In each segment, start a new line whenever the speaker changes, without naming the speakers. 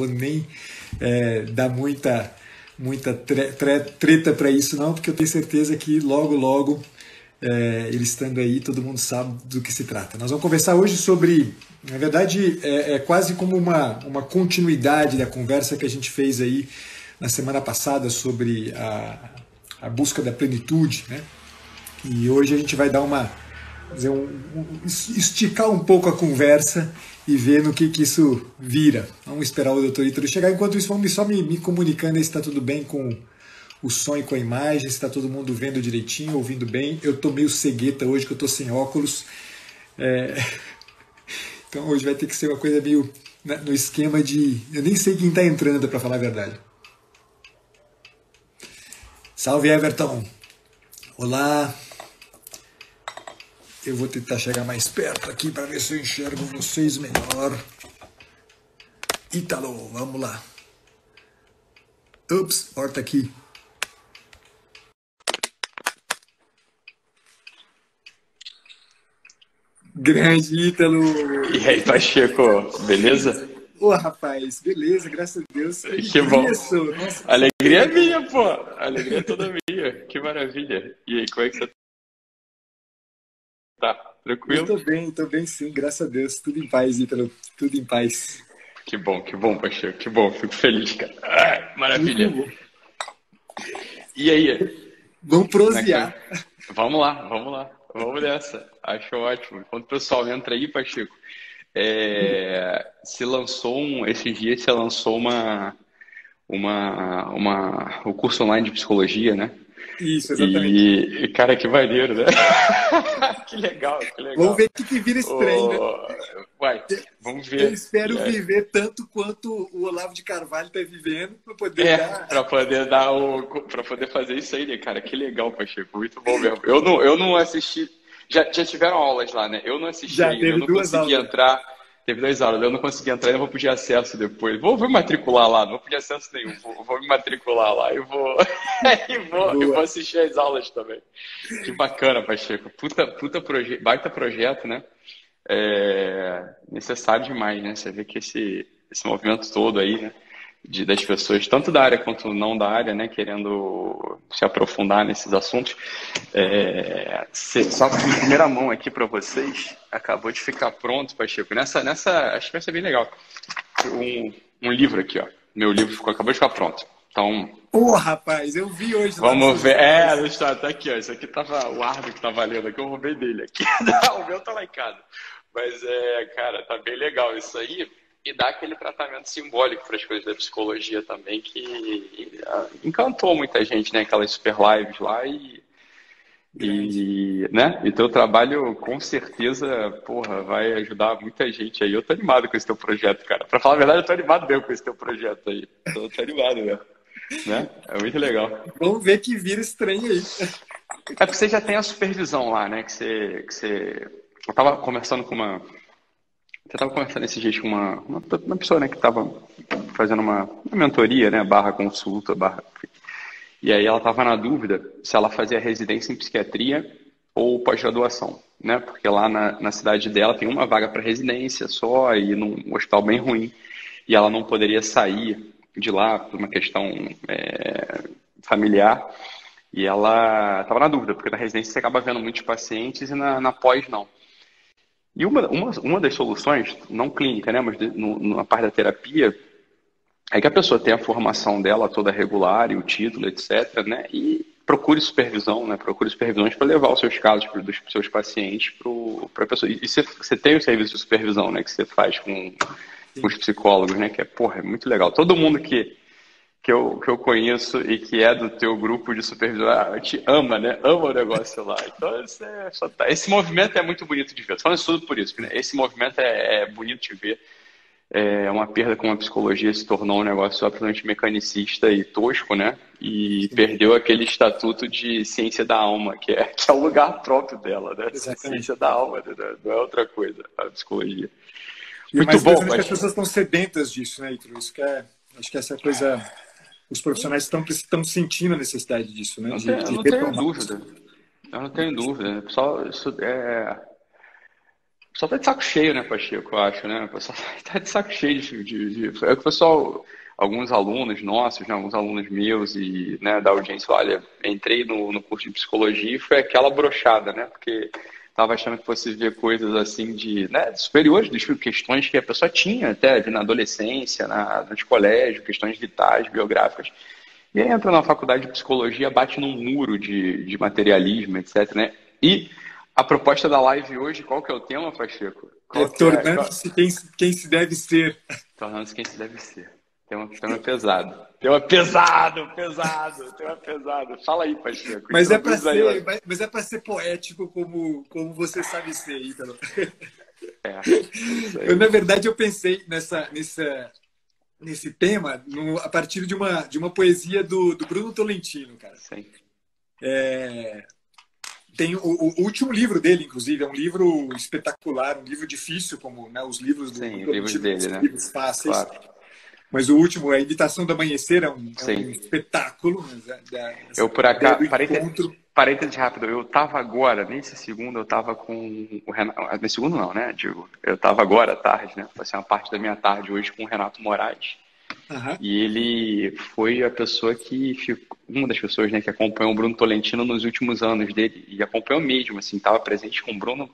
vou nem dar muita treta para isso não, porque eu tenho certeza que logo ele estando aí, todo mundo sabe do que se trata. Nós vamos conversar hoje sobre, na verdade, é quase como uma continuidade da conversa que a gente fez aí na semana passada sobre a busca da plenitude, né? E hoje a gente vai dar esticar um pouco a conversa e ver no que isso vira. Vamos esperar o Dr. Ítalo chegar. Enquanto isso, vamos só me comunicando aí se está tudo bem com o som e com a imagem, se está todo mundo vendo direitinho, ouvindo bem. Eu estou meio cegueta hoje, que eu estou sem óculos. Então hoje vai ter que ser uma coisa meio no esquema de... Eu nem sei quem está entrando, para falar a verdade. Salve, Everton! Olá! Eu vou tentar chegar mais perto aqui para ver se eu enxergo vocês melhor. Ítalo, vamos lá. Ups, porta aqui. Grande Ítalo!
E aí, Pacheco, beleza?
Ô, rapaz, beleza, graças a Deus.
Que bom.
Nossa,
alegria é minha, pô. Alegria é toda minha. Que maravilha. E aí, como é que você tá? Tranquilo?
Tô bem sim, graças a Deus. Tudo em paz, Ítalo. Tudo em paz.
Que bom, Pacheco. Que bom, fico feliz, cara. Ai, maravilha. E aí?
Vamos prosear.
Vamos lá. Vamos nessa. Acho ótimo. Enquanto o pessoal entra aí, Pacheco, esses dias você lançou o curso online de psicologia, né?
Isso, exatamente.
E cara, que maneiro, né? Que legal.
Vamos ver o que vira esse trem, né?
Vai, vamos ver.
Eu espero viver tanto quanto o Olavo de Carvalho está vivendo para poder dar...
para poder fazer isso aí, né, cara? Que legal, Pacheco, muito bom mesmo. Eu não assisti, já tiveram aulas lá, né? Eu não assisti ainda, eu não consegui entrar. Teve 2 aulas, eu não consegui entrar, ainda vou pedir acesso depois. Vou me matricular lá, não vou pedir acesso nenhum. Vou me matricular lá e vou assistir as aulas também. Que bacana, Pacheco. Baita projeto, né? Necessário demais, né? Você vê que esse movimento todo aí, né? Das pessoas, tanto da área quanto não da área, né? Querendo se aprofundar nesses assuntos. Só em primeira mão aqui para vocês, acabou de ficar pronto, Pacheco. Nessa, acho que vai ser bem legal. Um livro aqui, ó. Meu livro acabou de ficar pronto. Então.
Rapaz, eu vi hoje.
Vamos ver. Tá aqui, ó. Isso aqui tava o árbitro que tá valendo aqui, eu roubei dele aqui. Não, o meu tá lá em casa. Mas cara, tá bem legal isso aí. E dá aquele tratamento simbólico para as coisas da psicologia também, que encantou muita gente, né? Aquelas super lives lá né? E teu trabalho, com certeza, vai ajudar muita gente aí. Eu tô animado com esse teu projeto, cara. Para falar a verdade, eu tô animado mesmo com esse teu projeto aí. Tô animado mesmo. Né? É muito legal.
Vamos ver que vira estranho aí.
Porque você já tem a supervisão lá, né? Eu tava conversando com eu estava conversando esses dias com uma pessoa, né, que estava fazendo uma mentoria, né, /consulta, E aí ela estava na dúvida se ela fazia residência em psiquiatria ou pós-graduação, né? Porque lá na cidade dela tem uma vaga para residência só e num hospital bem ruim. E ela não poderia sair de lá por uma questão familiar. E ela estava na dúvida, porque na residência você acaba vendo muitos pacientes e na pós não. E uma das soluções, não clínica, né, mas na parte da terapia, é que a pessoa tenha a formação dela toda regular e o título, etc., né, e procure supervisão, né, procure supervisões para levar os seus casos dos seus pacientes para a pessoa. E você tem o serviço de supervisão, né, que você faz com os psicólogos, né, que é muito legal. Todo mundo que eu conheço e que é do teu grupo de supervisão, te ama, né? Ama o negócio lá. Então, esse movimento é muito bonito de ver. Estou falando isso tudo por isso, né? Esse movimento é bonito de ver. É uma perda como a psicologia se tornou um negócio absolutamente mecanicista e tosco, né? E perdeu aquele estatuto de ciência da alma, que é o lugar próprio dela, né? Ciência da alma, né? Não é outra coisa, a psicologia.
E muito bom, mas... que as pessoas estão sedentas disso, né, Ítalo? Acho que essa coisa... Os profissionais estão sentindo a necessidade disso, né?
Eu não tenho dúvida. Pessoal, pessoal tá de saco cheio, né, Pacheco, eu acho, né? O pessoal tá de saco cheio é que o pessoal, alguns alunos nossos, né, alguns alunos meus e, né, da audiência, olha, entrei no curso de psicologia e foi aquela brochada, né? Porque tava achando que fosse ver coisas assim de, né, superiores, questões que a pessoa tinha até na adolescência, nos colégios, questões vitais, biográficas. E aí entra na faculdade de psicologia, bate num muro de materialismo, etc, né? E a proposta da live hoje, qual que é o tema, Pacheco?
É
Qual que é?
tornando-se quem se deve ser.
Tornando-se quem se deve ser. Tema pesado. Tema pesado, pesado, tema pesado. Fala aí, Pacheco,
Mas é para
introduz aí.
ser, mas é para ser poético como você sabe ser, Ítalo.
É isso
Eu,
aí.
na verdade, eu pensei nesse tema a partir de uma poesia do Bruno Tolentino, cara.
Sim.
Tem o último livro dele, inclusive, é um livro espetacular, um livro difícil, como, né, os livros do
Sim, os livros
Tolentino,
dele,
são
né?
livros fáceis.
Claro.
Mas o último, A Imitação do Amanhecer, é um
Sim.
espetáculo, né,
Eu, por
ideia do
acaso,
encontro.
parênteses rápido, eu tava agora, nesse segundo, eu tava com o Renato, nesse segundo não, né, digo, eu tava agora à tarde, né, passei uma parte da minha tarde hoje com o Renato Moraes,
Aham.
e ele foi a pessoa que ficou, uma das pessoas, né, que acompanhou o Bruno Tolentino nos últimos anos dele, e acompanhou mesmo, assim, tava presente com o Bruno,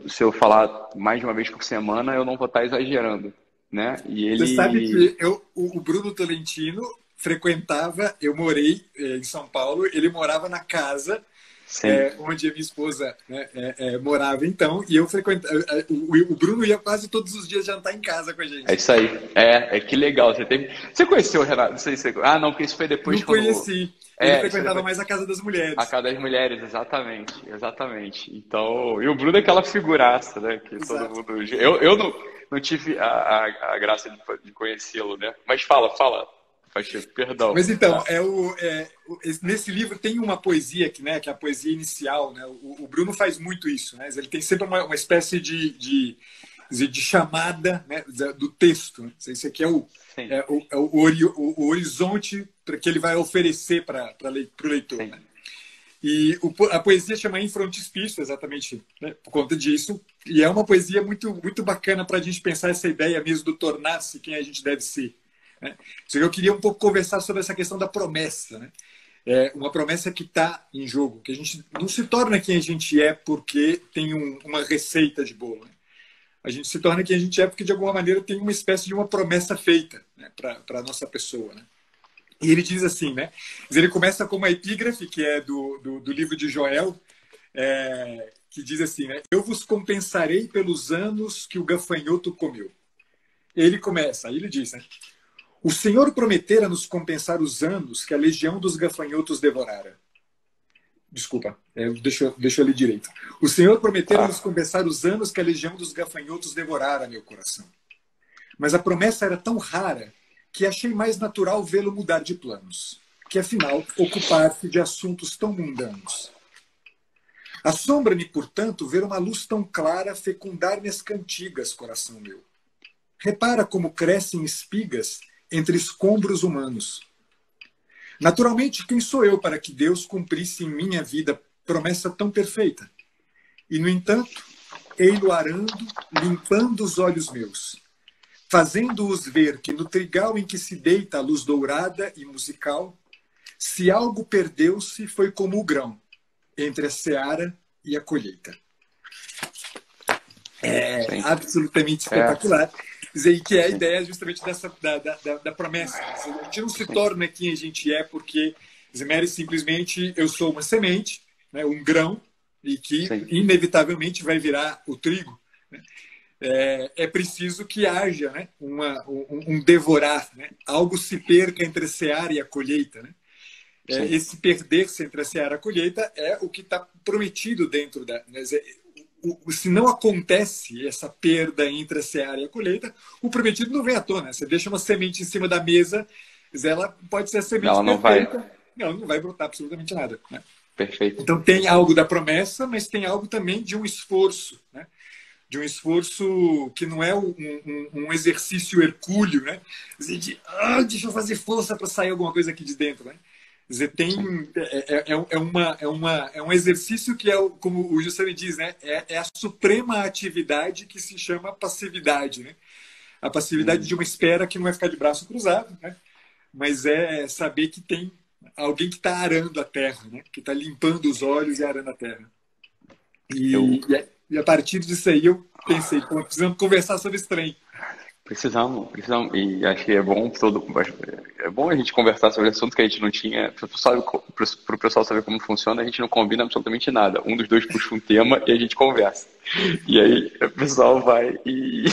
se eu falar mais de uma vez por semana, eu não vou estar exagerando, né, e
Você sabe
ele,
que o Bruno Tolentino frequentava, eu morei em São Paulo, ele morava na casa
sim.
onde a minha esposa, né, morava então, e eu frequentava, o Bruno ia quase todos os dias jantar em casa com a
É
gente.
isso aí. Que legal. Você conheceu o Renato? Não sei se você... Ah, não, porque isso foi depois
Não
quando.
conheci, ele
Isso foi
frequentava
depois.
mais a casa das
A
mulheres.
cada das mulheres, exatamente. Exatamente. Então, e o Bruno é aquela figuraça, né? Que todo
Exato.
mundo. Eu não tive a graça de conhecê-lo, né? Mas fala, Pacheco, perdão.
Mas então,
Tá.
nesse livro tem uma poesia que é a poesia inicial, né? O Bruno faz muito isso, né? Ele tem sempre uma espécie de chamada, né, do texto. Né? Esse aqui
Sim,
o horizonte que ele vai oferecer para o leitor.
sim,
Né? E a poesia chama Em Frontispício, exatamente, né, por conta disso. E é uma poesia muito, muito bacana para a gente pensar essa ideia mesmo do tornar-se quem a gente deve ser. Né? Eu queria um pouco conversar sobre essa questão da promessa. Né? Uma promessa que está em jogo, que a gente não se torna quem a gente é porque tem uma receita de bolo. Né? A gente se torna quem a gente é porque, de alguma maneira, tem uma espécie de uma promessa feita, né, para a nossa pessoa. Né? E ele diz assim, né? Ele começa com uma epígrafe, que é do livro de Joel, que diz assim, né? Eu vos compensarei pelos anos que o gafanhoto comeu. Ele começa, aí ele diz, né? O Senhor prometera nos compensar os anos que a legião dos gafanhotos devorara. Desculpa, deixa eu ler direito. O Senhor prometera nos
tá.
compensar os anos que a legião dos gafanhotos devorara meu coração. Mas a promessa era tão rara que achei mais natural vê-lo mudar de planos, que afinal ocupar-se de assuntos tão mundanos. Assombra-me, portanto, ver uma luz tão clara fecundar minhas cantigas, coração meu. Repara como crescem espigas entre escombros humanos. Naturalmente, quem sou eu para que Deus cumprisse em minha vida promessa tão perfeita? E, no entanto, ei-lo arando, limpando os olhos meus, fazendo-os ver que no trigal em que se deita a luz dourada e musical, se algo perdeu-se, foi como o grão, entre a seara e a colheita. É
Sim.
absolutamente espetacular. E que é a ideia justamente da promessa. A gente não se torna quem a gente é porque simplesmente eu sou uma semente, né, um grão, e que
Sim.
inevitavelmente vai virar o trigo. Né? É preciso que haja, né, um devorar, né? Algo se perca entre a seara e a colheita. Né? Esse perder-se entre a seara e a colheita é o que está prometido dentro da... Né? Se não acontece essa perda entre a seara e a colheita, o prometido não vem à tona. Você deixa uma semente em cima da mesa, ela pode ser a semente
Ela não
perfeita,
vai.
não vai brotar absolutamente nada. Né?
Perfeito.
Então tem algo da promessa, mas tem algo também de um esforço, né? De um esforço que não é um exercício hercúleo, né? Deixa eu fazer força para sair alguma coisa aqui de dentro, né? dizer,
sim.
é um exercício que como o Jussani diz, né? É a suprema atividade que se chama passividade, né? A passividade de
Uhum.
uma espera que não é ficar de braço cruzado, né? Mas é saber que tem alguém que está arando a terra, né? Que está limpando os olhos e arando a terra.
Eu
E a partir disso aí eu pensei, pô, precisamos conversar sobre esse trem.
precisamos, e acho que é bom é bom a gente conversar sobre assuntos que a gente não tinha, para o pessoal saber como funciona, a gente não combina absolutamente nada. Um dos dois puxa um tema e a gente conversa. E aí o pessoal vai e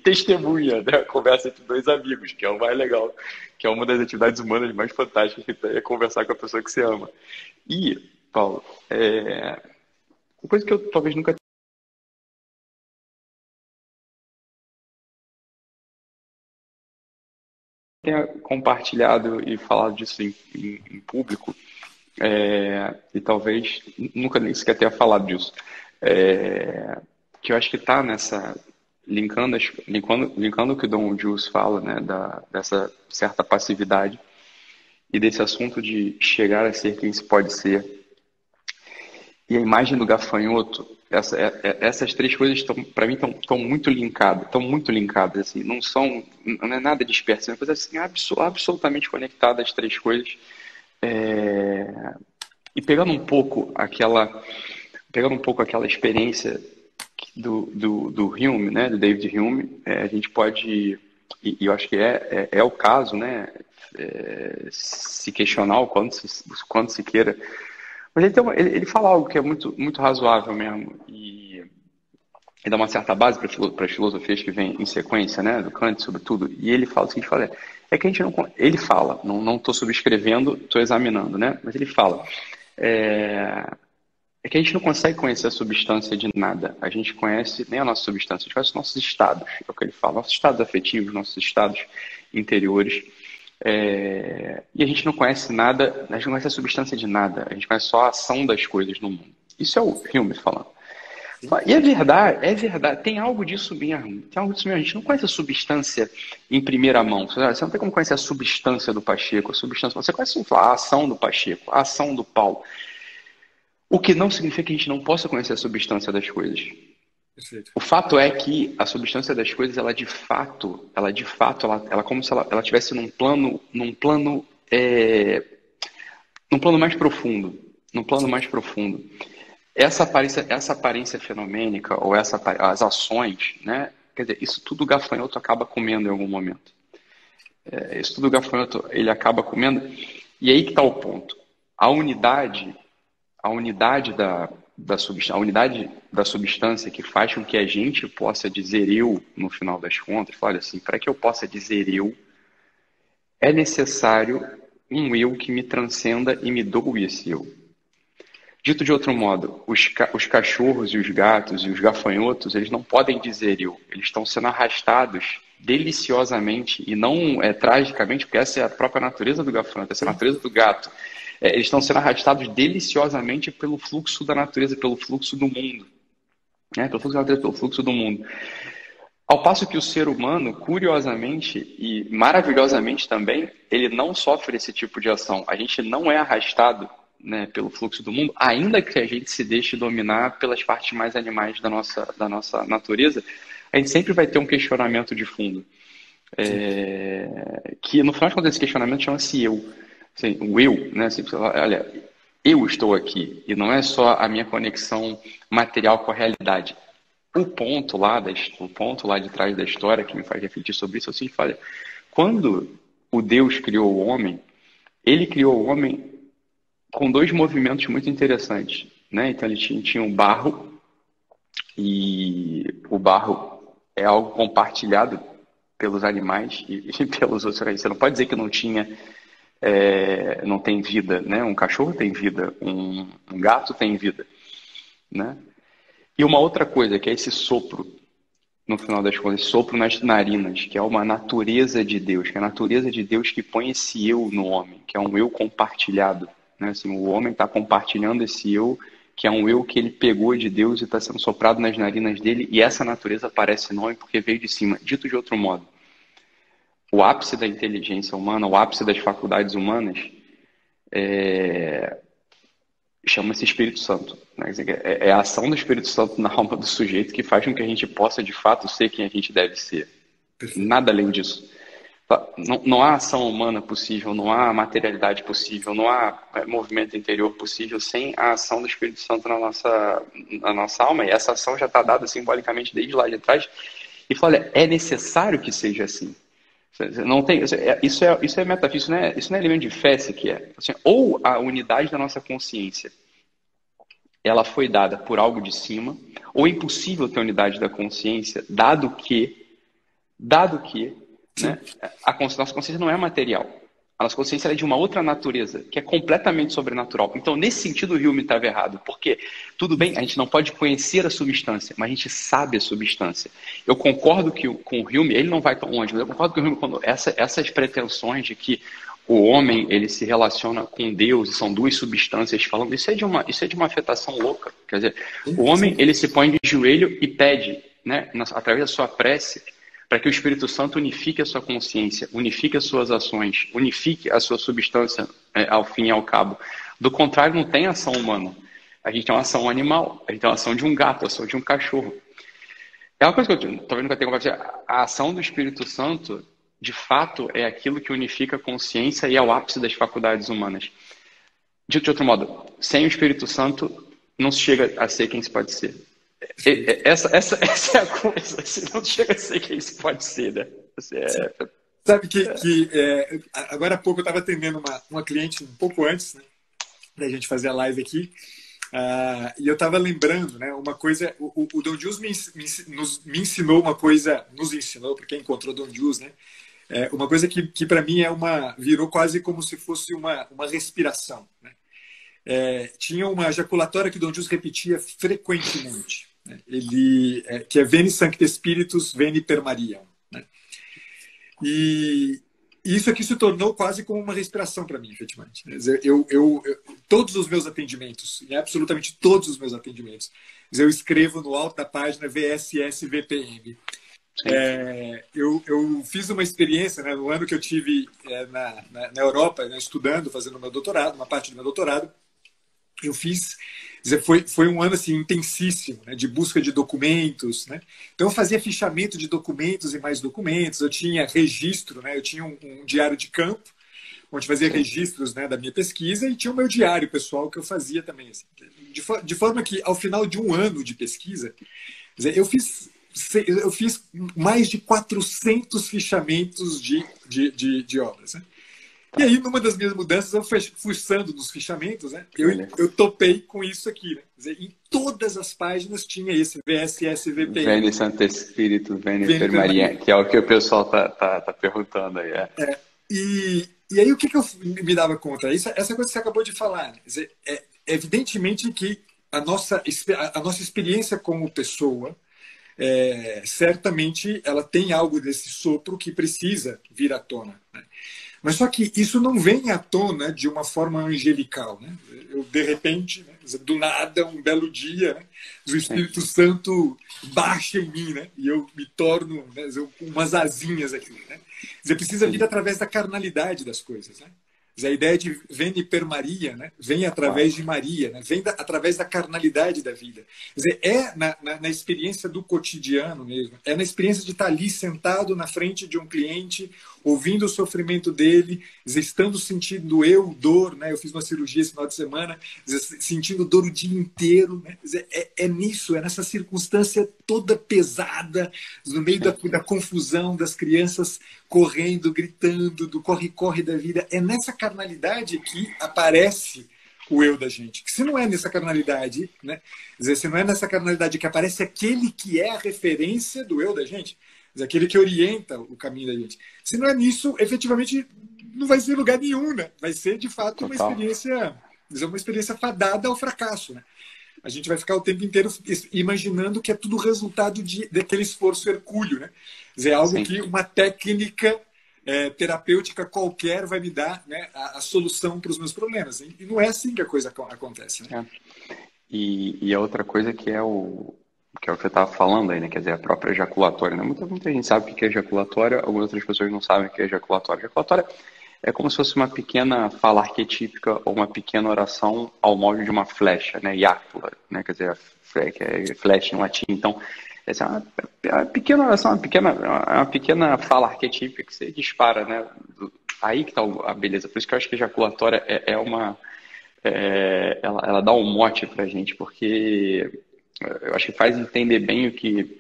testemunha, né, a conversa entre dois amigos, que é o mais legal, que é uma das atividades humanas mais fantásticas que tem, é conversar com a pessoa que você ama. E, Paulo, uma coisa que eu talvez nunca tenha compartilhado e falado disso em público, e talvez nunca nem sequer tenha falado disso, que eu acho que está nessa, linkando o que o Dom Jules fala, né, dessa certa passividade e desse assunto de chegar a ser quem se pode ser. E a imagem do gafanhoto, essas três coisas para mim estão muito linkadas, assim, não é nada disperso, é uma coisa assim absolutamente conectada as três coisas. E pegando um pouco aquela experiência do Hume, né, do David Hume, a gente pode, e eu acho que é o caso, né, se questionar o quanto se queira. Mas ele fala algo que é muito, muito razoável mesmo, e dá uma certa base para as filosofias que vêm em sequência, né, do Kant, sobretudo. E ele fala o seguinte, que a gente não... Ele fala, não estou subscrevendo, estou examinando, né, mas ele fala, que a gente não consegue conhecer a substância de nada. A gente conhece nem a nossa substância, a gente conhece os nossos estados, é o que ele fala, nossos estados afetivos, nossos estados interiores. E a gente não conhece nada, a gente não conhece a substância de nada, a gente conhece só a ação das coisas no mundo. Isso é o Hume falando. E é verdade, tem algo disso mesmo, a gente não conhece a substância em primeira mão, você não tem como conhecer a substância do Pacheco, você conhece a ação do Pacheco, a ação do Paulo, o que não significa que a gente não possa conhecer a substância das coisas.
Perfeito.
O fato é que a substância das coisas, ela como se ela estivesse num plano mais profundo, Essa aparência fenomênica ou as ações, né? Quer dizer, isso tudo o gafanhoto acaba comendo em algum momento. Isso tudo o gafanhoto ele acaba comendo. E aí que está o ponto. A unidade da substância que faz com que a gente possa dizer eu, no final das contas, olha assim, para que eu possa dizer eu, é necessário um eu que me transcenda e me doe esse eu. Dito de outro modo, os cachorros e os gatos e os gafanhotos, eles não podem dizer eu, eles estão sendo arrastados deliciosamente e não tragicamente, porque essa é a própria natureza do gafanhoto, essa é a natureza do gato. Eles estão sendo arrastados deliciosamente pelo fluxo da natureza, pelo fluxo do mundo. Pelo fluxo da natureza, pelo fluxo do mundo. Ao passo que o ser humano, curiosamente e maravilhosamente também, ele não sofre esse tipo de ação. A gente não é arrastado, né, pelo fluxo do mundo, ainda que a gente se deixe dominar pelas partes mais animais da nossa natureza, a gente sempre vai ter um questionamento de fundo. Que no final de contas esse questionamento chama-se eu. Assim, o eu, né? Assim, olha, eu estou aqui, e não é só a minha conexão material com a realidade. O ponto lá de trás da história que me faz refletir sobre isso é o seguinte, olha, quando o Deus criou o homem, ele criou o homem com dois movimentos muito interessantes, né? Então ele tinha o barro, e o barro é algo compartilhado pelos animais e pelos outros. Você não pode dizer que não tem vida, né? Um cachorro tem vida, um gato tem vida, né? E uma outra coisa, que é esse sopro, no final das contas, esse sopro nas narinas, que é uma natureza de Deus, que é a natureza de Deus que põe esse eu no homem, que é um eu compartilhado, né? Assim, o homem está compartilhando esse eu, que é um eu que ele pegou de Deus e está sendo soprado nas narinas dele, e essa natureza aparece no homem porque veio de cima. Dito de outro modo, o ápice da inteligência humana, o ápice das faculdades humanas, chama-se Espírito Santo, né? Quer dizer, é a ação do Espírito Santo na alma do sujeito que faz com que a gente possa, de fato, ser quem a gente deve ser.
Perfeito.
Nada além disso. Não há ação humana possível, não há materialidade possível, não há movimento interior possível sem a ação do Espírito Santo na nossa alma. E essa ação já está dada simbolicamente desde lá de trás. E fala, olha, é necessário que seja assim. Não tem, isso é metafísico, isso não é elemento de fé sequer. Assim, ou a unidade da nossa consciência ela foi dada por algo de cima, ou é impossível ter unidade da consciência, dado que né, nossa consciência não é material. A nossa consciência é de uma outra natureza, que é completamente sobrenatural. Então, nesse sentido, o Hume estava errado. Porque, tudo bem, a gente não pode conhecer a substância, mas a gente sabe a substância. Eu concordo com o Hume, ele não vai tão longe, mas eu concordo com o Hume quando essas pretensões de que o homem ele se relaciona com Deus, e são duas substâncias falando, isso é de uma afetação louca. Quer dizer, o homem ele se põe de joelho e pede, né, através da sua prece, para que o Espírito Santo unifique a sua consciência, unifique as suas ações, unifique a sua substância ao fim e ao cabo. Do contrário, não tem ação humana. A gente tem uma ação animal, a gente tem uma ação de um gato, a ação de um cachorro. É uma coisa que eu estou vendo que eu tenho que conversar. A ação do Espírito Santo, de fato, é aquilo que unifica a consciência e é o ápice das faculdades humanas. Dito de outro modo, sem o Espírito Santo, não se chega a ser quem se pode ser. Essa é a coisa. Você não chega a ser quem se pode ser, né?
Sabe que agora há pouco eu estava atendendo uma cliente um pouco antes, né, da gente fazer a live aqui, e eu estava lembrando, né, uma coisa. O Don Jus me ensinou uma coisa, nos ensinou, porque encontrou Don Jus, né? Uma coisa que para mim virou quase como se fosse uma respiração, né? Tinha uma ejaculatória que o Don Jus repetia frequentemente, né? Que é Veni Sancte Spiritus, Veni per Mariam, né? E isso aqui se tornou quase como uma respiração para mim, efetivamente. Todos os meus atendimentos, absolutamente todos os meus atendimentos, eu escrevo no alto da página VSS VPM. Eu fiz uma experiência, né, no ano que eu tive na Europa, né, estudando, fazendo meu doutorado, uma parte do meu doutorado. Eu fiz, foi um ano assim intensíssimo, né, de busca de documentos, né? Então eu fazia fichamento de documentos e mais documentos. Eu tinha registro, né? Eu tinha um diário de campo onde fazia registros, né, da minha pesquisa, e tinha o meu diário pessoal que eu fazia também, assim, de forma que ao final de um ano de pesquisa, eu fiz mais de 400 fichamentos de obras, né? E aí, numa das minhas mudanças, eu fuçando nos fichamentos, né, eu topei com isso aqui, né? Quer dizer, em todas as páginas tinha esse VSS-VPM.
Veni Santo Espírito, Veni per Maria, que é o que o pessoal tá perguntando aí.
E aí, o que eu me dava conta? Essa coisa que você acabou de falar, né? Quer dizer, evidentemente que a nossa experiência como pessoa, certamente, ela tem algo desse sopro que precisa vir à tona, né? Mas só que isso não vem à tona de uma forma angelical, né? Eu, de repente, né, do nada, um belo dia, né, o Espírito Santo baixa em mim, né? E eu me torno, né, umas asinhas aqui, né? Você precisa vir através da carnalidade das coisas, né? A ideia de veni per Maria, né, vem através de Maria, né, vem através da carnalidade da vida. Quer dizer, na experiência do cotidiano mesmo, na experiência de estar ali sentado na frente de um cliente, ouvindo o sofrimento dele, estando sentindo dor, né? Eu fiz uma cirurgia esse final de semana, sentindo dor o dia inteiro, né? Quer dizer, nisso, nessa circunstância toda pesada, no meio da confusão das crianças correndo, gritando, do corre-corre da vida. É nessa carnalidade que aparece o eu da gente. Se não é nessa carnalidade, né? Quer dizer, se não é nessa carnalidade que aparece aquele que é a referência do eu da gente, aquele que orienta o caminho da gente. Se não é nisso, efetivamente, não vai ser lugar nenhum, né? Vai ser, de fato, uma experiência fadada ao fracasso, né? A gente vai ficar o tempo inteiro imaginando que é tudo resultado daquele esforço hercúleo, né? Quer dizer, algo que uma técnica terapêutica qualquer vai me dar, né, a solução para os meus problemas. E não é assim que a coisa acontece, né?
E a outra coisa que é o que você estava falando aí, né? Quer dizer, a própria ejaculatória, né? Muita gente sabe o que é ejaculatória, algumas outras pessoas não sabem o que é ejaculatória. Ejaculatória é como se fosse uma pequena fala arquetípica ou uma pequena oração ao molde de uma flecha, né? Iacula, né? Quer dizer, que é flecha em latim. Então, essa é uma pequena oração, uma pequena fala arquetípica que você dispara, né? Aí que está a beleza. Por isso que eu acho que a ejaculatória ela dá um mote pra gente, porque eu acho que faz entender bem o que.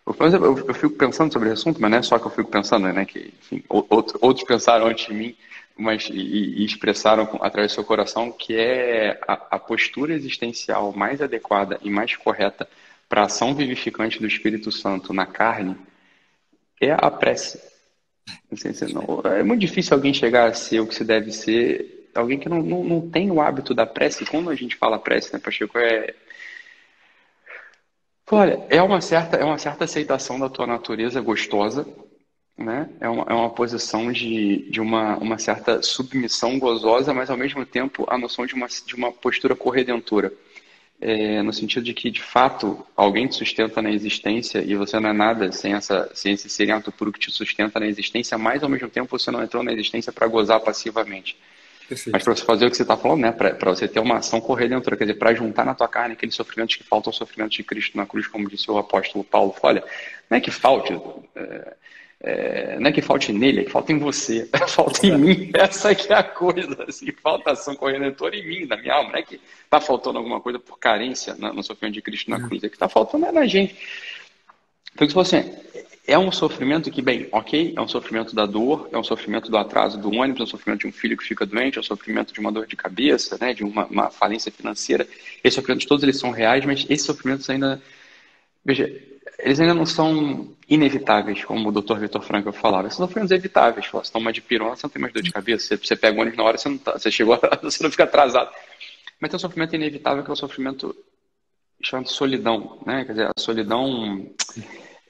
Eu fico pensando sobre esse assunto, mas não é só que eu fico pensando, né? Que, enfim, outros pensaram antes de mim, mas e expressaram através do seu coração que é a postura existencial mais adequada e mais correta para a ação vivificante do Espírito Santo na carne é a prece. É muito difícil alguém chegar a ser o que se deve ser, alguém que não tem o hábito da prece. Quando a gente fala prece, né, Pacheco, olha, é uma certa aceitação da tua natureza gostosa, né? É uma posição de uma certa submissão gozosa, mas ao mesmo tempo a noção de uma postura corredentora. No sentido de que, de fato, alguém te sustenta na existência e você não é nada sem esse serento puro que te sustenta na existência, mas ao mesmo tempo você não entrou na existência para gozar passivamente. Mas
Perfeito.
para você fazer o que você está falando, né? Para você ter uma ação corredentora, quer dizer, para juntar na tua carne aqueles sofrimentos que faltam ao sofrimento de Cristo na cruz, como disse o apóstolo Paulo. Olha, não é que falte, não é que falte nele, é que falta em você, falta em
Exato.
mim. Essa que é a coisa, assim, falta ação corredentora em mim, na minha alma. Não é que está faltando alguma coisa por carência no sofrimento de Cristo na cruz, é que está faltando na gente. Então, se você é um sofrimento que, bem, ok, é um sofrimento da dor, é um sofrimento do atraso do ônibus, é um sofrimento de um filho que fica doente, é um sofrimento de uma dor de cabeça, né, de uma falência financeira. Esses sofrimentos todos eles são reais, mas esses sofrimentos ainda, veja, eles ainda não são inevitáveis, como o Dr. Viktor Frankl falava. São sofrimentos evitáveis. Você toma de pirona, você não tem mais dor de cabeça. Você pega o ônibus na hora, você não tá, você chegou, você não fica atrasado. Mas tem um sofrimento inevitável que é o sofrimento chamado solidão, né? Quer dizer, a solidão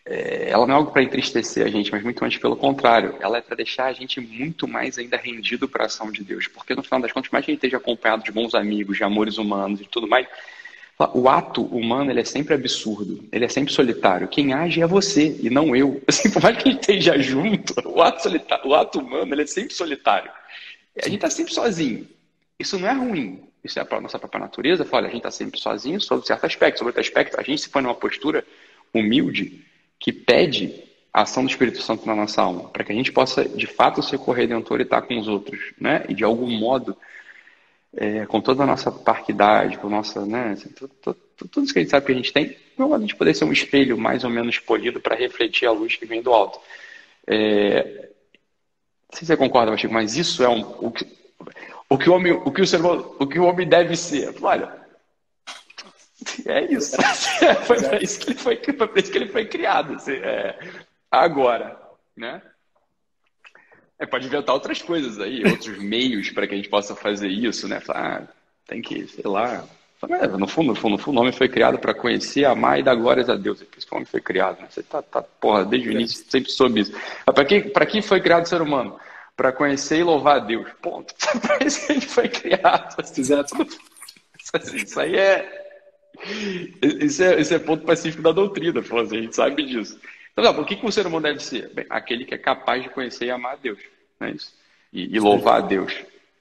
ela não é algo para entristecer a gente, mas muito antes pelo contrário. Ela é para deixar a gente muito mais ainda rendido para a ação de Deus. Porque no final das contas, mais que a gente esteja acompanhado de bons amigos, de amores humanos e tudo mais, o ato humano ele é sempre absurdo, ele é sempre solitário. Quem age é você e não eu. Assim, por mais que a gente esteja junto, o ato humano ele é sempre solitário. A gente está sempre sozinho. Isso não é ruim. Isso é para a nossa própria natureza. Olha, a gente está sempre sozinho sobre certo aspecto. Sobre outro aspecto, a gente se põe numa postura humilde que pede a ação do Espírito Santo na nossa alma, para que a gente possa, de fato, ser corredentor e estar com os outros, né? E, de algum modo, com toda a nossa parquidade, com nossa, né? Assim, tudo isso que a gente sabe que a gente tem, a gente poder ser um espelho mais ou menos polido para refletir a luz que vem do alto. Não sei se você concorda, Chico, mas isso é o que o homem deve ser. Olha, é isso. Foi para isso que ele foi criado. Assim, agora, né? Pode inventar outras coisas aí, outros meios para que a gente possa fazer isso, né? Tem que, sei lá. No fundo, o homem foi criado para conhecer, amar e dar glórias a Deus. É por isso que o homem foi criado, né? Você porra, desde o início sempre soube isso. Para que foi criado o ser humano? Para conhecer e louvar a Deus. Ponto. Para isso que a gente foi criado. Assim,
Exato.
isso aí Isso é ponto pacífico da doutrina, assim, a gente sabe disso. Então, o que o ser humano deve ser? Bem, aquele que é capaz de conhecer e amar a Deus, não é isso? E louvar a Deus.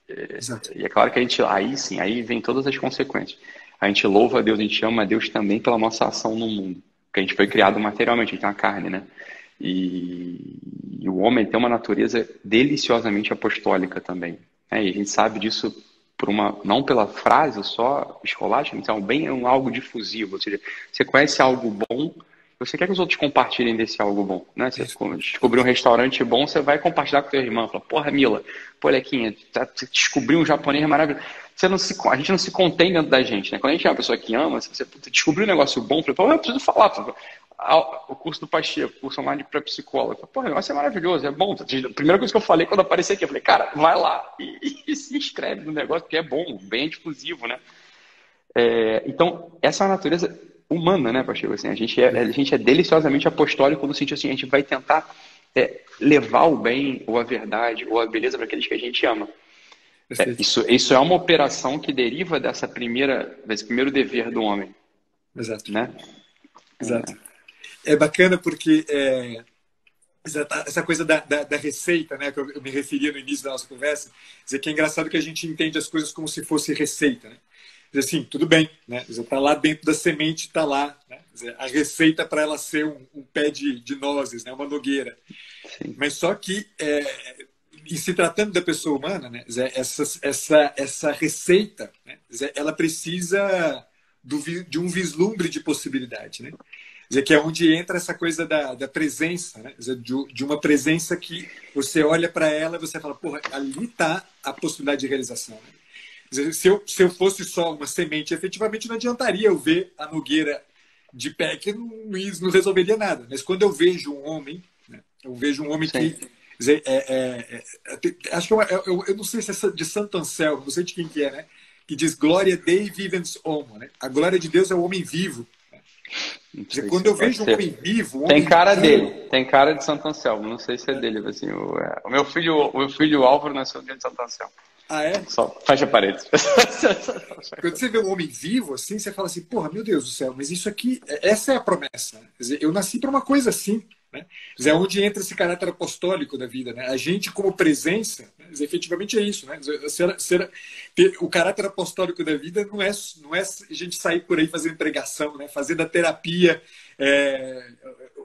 Exato.
E é claro que a gente, aí sim, aí vem todas as consequências. A gente louva a Deus, a gente ama a Deus também pela nossa ação no mundo. Porque a gente foi criado materialmente, a gente tem uma carne, né? E o homem tem uma natureza deliciosamente apostólica também. Né? E a gente sabe disso não pela frase só escolástica, então bem algo difusivo. Ou seja, você conhece algo bom, você quer que os outros compartilhem desse algo bom, né? Você descobriu um restaurante bom, você vai compartilhar com tua irmã. Fala, porra, Mila, pô, Lequinha, você descobriu um japonês maravilhoso. A gente não se contém dentro da gente, né? Quando a gente é uma pessoa que ama, você descobriu um negócio bom, fala, pô, eu preciso falar. O curso do Pacheco, curso online para psicólogo. Pô, o negócio é maravilhoso, é bom. A primeira coisa que eu falei quando apareci aqui, eu falei, cara, vai lá e se inscreve no negócio, porque é bom, bem difusivo, né? Então, essa é a natureza humana, né, Pacheco? Assim, a gente é deliciosamente apostólico no sentido assim, a gente vai tentar levar o bem, ou a verdade, ou a beleza para aqueles que a gente ama. Isso é uma operação que deriva desse primeiro dever do homem.
Exato.
Né?
Exato. É bacana porque essa coisa da receita, né, que eu me referia no início da nossa conversa, dizer que é engraçado que a gente entende as coisas como se fosse receita, né? Dizer assim, tudo bem, né? Está lá dentro da semente, está lá, né? Dizer, a receita para ela ser um pé de nozes, né? Uma nogueira.
Sim.
Mas só que, em se tratando da pessoa humana, né? Dizer, essa receita, né? Dizer, ela precisa de um vislumbre de possibilidade, né? Dizer, que é onde entra essa coisa da presença, né? Dizer, de uma presença que você olha para ela e você fala, porra, ali está a possibilidade de realização. Né? Dizer, se eu fosse só uma semente, efetivamente não adiantaria eu ver a nogueira de pé, que não resolveria nada. Mas quando eu vejo um homem, né? Eu vejo um homem
Sim.
que... Dizer, acho que eu não sei se é de Santo Anselmo, não sei de quem que é, né? Que diz, Glória Dei vivens homo. Né? A glória de Deus é o homem vivo.
Não
Dizer,
sei
quando
se
eu
pode
vejo um
ser.
homem vivo, um
Tem
homem
cara
vivo,
dele, tem cara de Santo Anselmo. Não sei se é dele. Assim, o meu filho Álvaro nasceu no dia de Santo Anselmo.
ah, é?
Só fecha paredes.
Quando você vê um homem vivo, assim, você fala assim, porra, meu Deus do céu, mas isso aqui, essa é a promessa. Né? Quer dizer, eu nasci para uma coisa assim. Né? Quer dizer, é onde entra esse caráter apostólico da vida. Né? A gente, como presença, né? Quer dizer, efetivamente é isso. Né? Quer dizer, o caráter apostólico da vida não é a gente sair por aí fazendo pregação, né? Fazendo a terapia,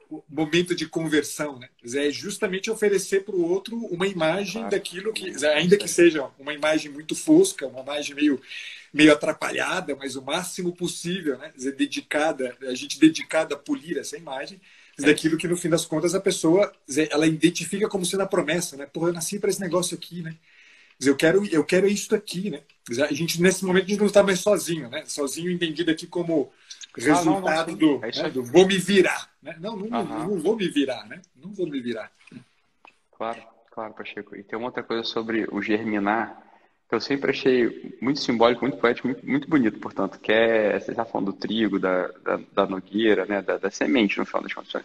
o momento de conversão. Né? Quer dizer, é justamente oferecer para o outro uma imagem
Claro.
daquilo que, ainda que seja uma imagem muito fosca, uma imagem meio atrapalhada, mas o máximo possível, né? Quer dizer, a gente dedicada a polir essa imagem, daquilo que no fim das contas a pessoa, ela identifica como sendo a promessa, né? Porra, eu nasci para esse negócio aqui, né? Dizer, eu quero isso aqui, né? Dizer, a gente nesse momento a gente não está mais sozinho, né? Sozinho entendido aqui como
Não,
resultado
sim. É isso
né,
aí.
do vou me virar, né?
Aham.
Não vou me virar, né? Não vou me virar.
Claro, claro, Pacheco. E tem uma outra coisa sobre o germinar, que eu sempre achei muito simbólico, muito poético, muito bonito, portanto, que é, você está falando do trigo, da nogueira, né, da semente, no final das contas.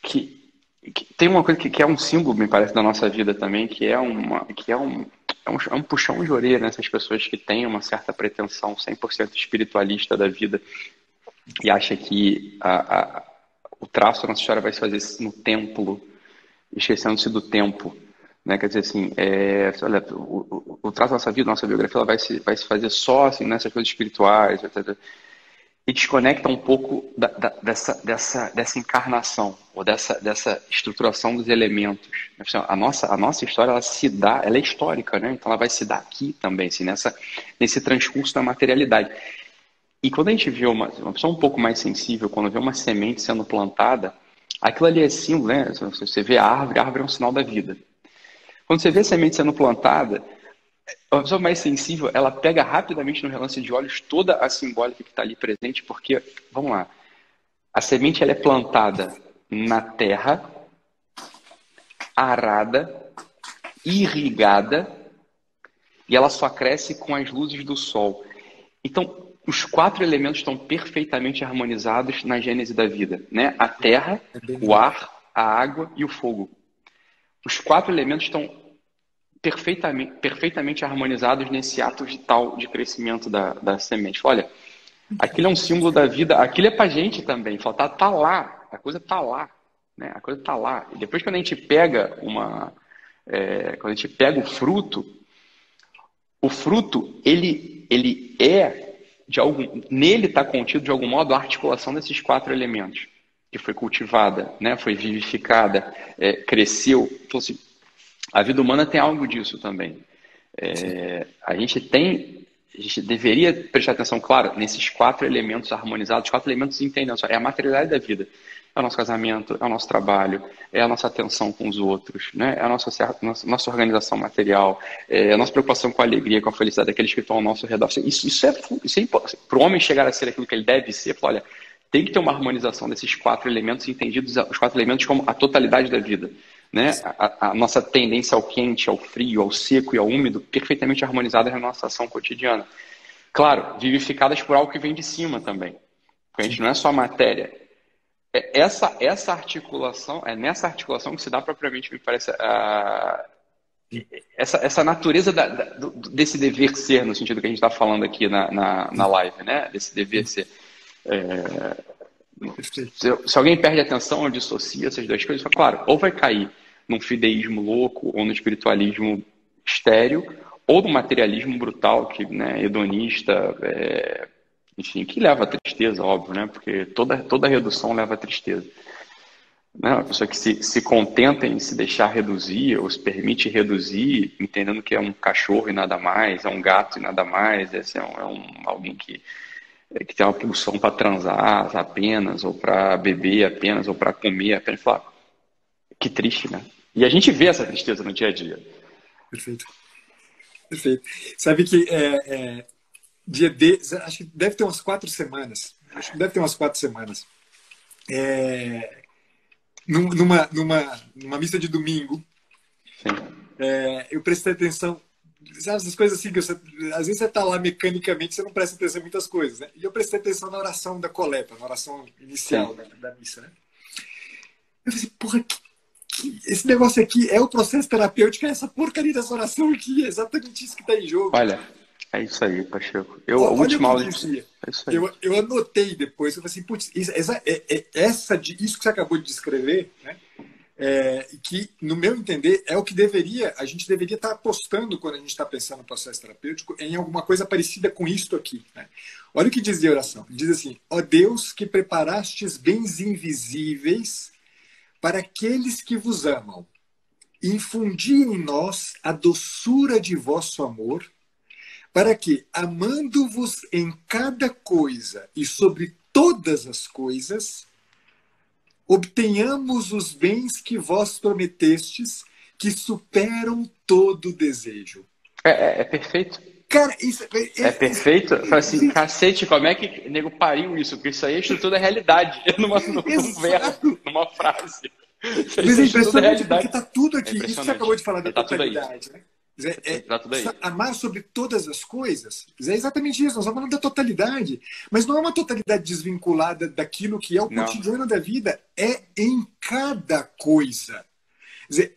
Que, que tem uma coisa que é um símbolo, me parece, da nossa vida também, é um puxão de orelha nessas pessoas que têm uma certa pretensão 100% espiritualista da vida e acha que o traço da nossa história vai se fazer no templo, esquecendo-se do tempo. Né? Quer dizer assim, olha, o traço da nossa vida, nossa biografia, ela vai se fazer só assim, nessas coisas espirituais, etc. E desconecta um pouco dessa encarnação, ou dessa estruturação dos elementos. A nossa história, ela se dá, ela é histórica, né? Então ela vai se dar aqui também, assim, nesse transcurso da materialidade. E quando a gente vê uma pessoa um pouco mais sensível, quando vê uma semente sendo plantada, aquilo ali é símbolo, né? Se você vê a árvore é um sinal da vida. Quando você vê a semente sendo plantada, a pessoa mais sensível, ela pega rapidamente no relance de olhos toda a simbólica que está ali presente, porque, vamos lá, a semente ela é plantada na terra, arada, irrigada, e ela só cresce com as luzes do sol. Então, os 4 elementos estão perfeitamente harmonizados na gênese da vida, né? A terra,
É bem
o
legal.
ar, a água e o fogo. Os 4 elementos estão perfeitamente harmonizados nesse ato vital de crescimento da semente. Olha, aquilo é um símbolo da vida, aquilo é pra gente também. Fala, tá lá, a coisa tá lá, né? A coisa tá lá. E depois quando a gente pega quando a gente pega o fruto ele é nele está contido de algum modo a articulação desses 4 elementos que foi cultivada, né? Foi vivificada, cresceu. Então, assim, a vida humana tem algo disso também. A gente deveria prestar atenção, claro, nesses 4 elementos harmonizados, 4 elementos entendem, é a materialidade da vida. É o nosso casamento, é o nosso trabalho, é a nossa atenção com os outros, né? É a nossa organização material, é a nossa preocupação com a alegria, com a felicidade daqueles que estão ao nosso redor. Isso é importante. Para o homem chegar a ser aquilo que ele deve ser, olha, tem que ter uma harmonização desses 4 elementos, entendidos os 4 elementos como a totalidade da vida. Né? A nossa tendência ao quente, ao frio, ao seco e ao úmido, perfeitamente harmonizadas na nossa ação cotidiana. Claro, vivificadas por algo que vem de cima também. Porque a gente não é só matéria. Essa articulação, é nessa articulação que se dá propriamente, me parece, essa natureza desse dever ser, no sentido que a gente está falando aqui na live, né? Desse dever ser.
Perfeito.
Se alguém perde a atenção ou dissocia essas duas coisas, claro, ou vai cair num fideísmo louco, ou no espiritualismo estéril, ou no materialismo brutal, que, né, hedonista, enfim, que leva à tristeza, óbvio, né? Porque toda redução leva à tristeza. Né? Uma pessoa que se contenta em se deixar reduzir, ou se permite reduzir, entendendo que é um cachorro e nada mais, é um gato e nada mais, esse alguém que tem uma pulsão para transar apenas, ou para beber apenas, ou para comer apenas. Falar, que triste, né? E a gente vê essa tristeza no dia a dia.
Perfeito. Perfeito. Sabe que dia de, acho que deve ter umas 4 semanas. Acho que deve ter umas 4 semanas. Numa missa de domingo, eu prestei atenção. Sabe, essas coisas assim que às vezes você está lá mecanicamente, você não presta atenção em muitas coisas, né? E eu prestei atenção na oração da coleta, na oração inicial da missa, né? Eu falei assim, porra, esse negócio aqui é o processo terapêutico, é essa porcaria dessa oração aqui, é exatamente isso que está em jogo.
Olha, é isso aí, Pacheco. A
Olha
última aula
o que dizia.
É isso aí.
Eu anotei depois, eu falei assim, putz, isso que você acabou de descrever, né? Que, no meu entender, é o que a gente deveria estar apostando quando a gente está pensando no processo terapêutico em alguma coisa parecida com isto aqui. Né? Olha o que dizia a oração. Diz assim, ó Deus que preparastes bens invisíveis para aqueles que vos amam, infundi em nós a doçura de vosso amor, para que, amando-vos em cada coisa e sobre todas as coisas, obtenhamos os bens que vós prometestes, que superam todo desejo.
É perfeito.
Cara, isso
é perfeito. Fala assim, cacete, como é que o nego pariu isso? Porque isso aí é estrutura da realidade, num verbo, numa frase.
Mas é impressionante porque está tudo aqui. Isso que você acabou de falar da totalidade, né?
Tá tudo aí.
Amar sobre todas as coisas é exatamente isso. Nós estamos falando da totalidade, mas não é uma totalidade desvinculada daquilo que é o cotidiano da vida, é em cada coisa. Quer dizer,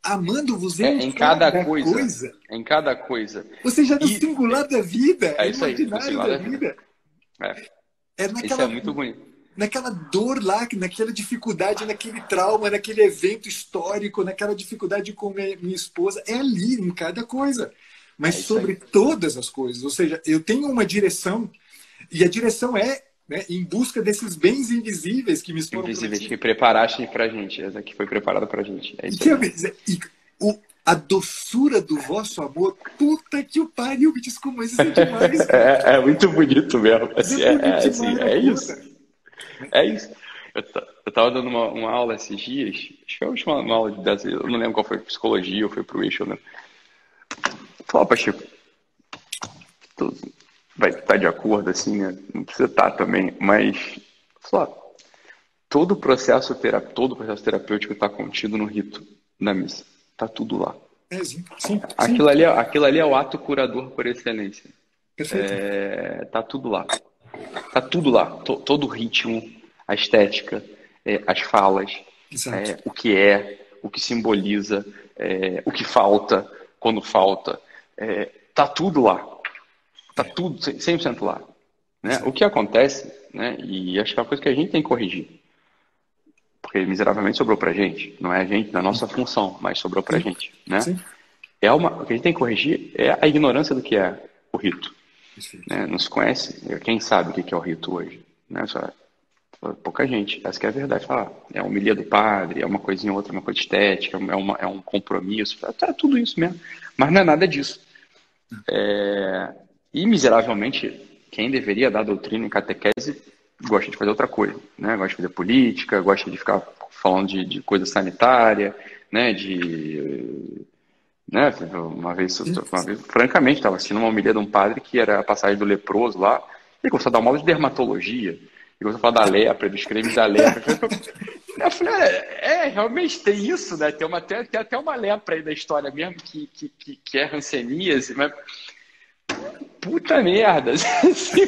amando-vos em cada coisa.
Em cada coisa.
Ou seja, no singular da vida,
é isso aí, no
singular da vida.
Isso é muito bonito.
Naquela dor lá, naquela dificuldade, naquele trauma, naquele evento histórico, naquela dificuldade com minha esposa, é ali, em cada coisa. Mas sobre todas as coisas. Ou seja, eu tenho uma direção, e a direção é, né, em busca desses bens invisíveis que me foram
invisíveis que preparaste pra gente, essa que foi preparada pra gente. É isso
aí. A doçura do vosso amor, puta que o pariu, me diz como isso é demais.
É muito bonito mesmo. É isso. É isso. Eu tava dando uma aula esses dias, acho que é a última aula dessa, eu não lembro qual foi, psicologia ou foi pro eixo, né? Falei, Pacheco, tu vai estar de acordo, assim, né? Não precisa estar também, mas todo o processo terapêutico está contido no rito da missa. Tá tudo lá.
Sim.
Aquilo ali é o ato curador por excelência.
Perfeito.
Tá tudo lá. Tá tudo lá. Todo o ritmo, a estética, as falas, o que simboliza, o que falta, quando falta. Tá tudo lá. Tá tudo 100% lá. Né? O que acontece, né? E acho que é uma coisa que a gente tem que corrigir. Porque miseravelmente sobrou pra gente. Não é a gente, na nossa função, mas sobrou pra gente. Né? O que a gente tem que corrigir é a ignorância do que é o rito. Né? Não se conhece. Quem sabe o que é o rito hoje? Né? Pouca gente. Essa que é a verdade. É a homilia do padre, é uma coisinha ou outra, uma coisa estética, é um compromisso. É tudo isso mesmo. Mas não é nada disso. E, miseravelmente, quem deveria dar doutrina em catequese gosta de fazer outra coisa. Né? Gosta de fazer política, gosta de ficar falando de coisa sanitária, né? Né? Uma vez, francamente, estava assistindo uma homilia de um padre que era a passagem do leproso lá, e começou a dar uma aula de dermatologia, e começou a falar da lepra, dos cremes da lepra. Eu falei, realmente tem isso, né? Tem até uma lepra aí da história mesmo, que é hanseníase, mas puta merda, assim,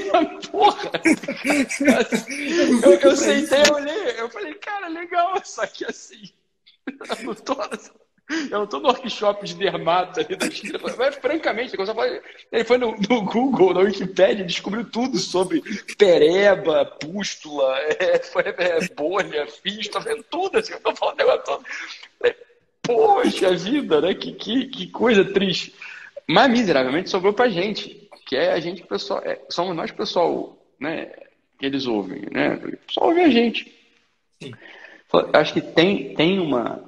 porra. Eu sentei, eu olhei, eu falei, cara, legal, só que assim, Eu tô no workshop de dermato ali da China, mas francamente, ele foi no Google, na Wikipédia, descobriu tudo sobre pereba, pústula, bolha, fístula, tudo assim, eu tô falando o negócio todo. Poxa vida, né? Que coisa triste. Mas miseravelmente sobrou pra gente, que é a gente, pessoal, somos nós, pessoal, né? Que eles ouvem, né? Só ouvem a gente.
Sim.
Eu acho que tem uma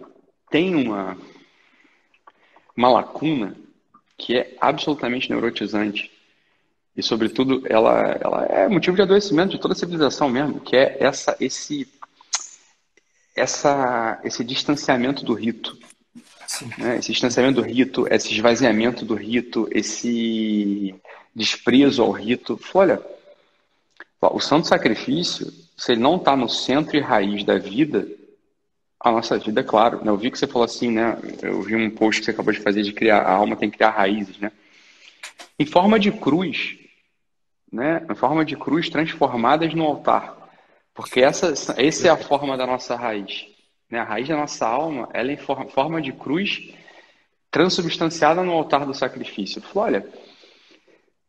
lacuna que é absolutamente neurotizante e, sobretudo, ela é motivo de adoecimento de toda a civilização mesmo, que é esse distanciamento do rito,
Sim.
né? Esse distanciamento do rito, esse esvaziamento do rito, esse desprezo ao rito. Olha, o santo sacrifício, se ele não está no centro e raiz da vida, a nossa vida, é claro, né? Eu vi que você falou assim, né? Eu vi um post que você acabou de fazer de criar, a alma tem que criar raízes, né? Em forma de cruz, né? Em forma de cruz transformadas no altar. Porque essa é a forma da nossa raiz, né? A raiz da nossa alma, ela é em forma de cruz transubstanciada no altar do sacrifício. Eu falei, olha,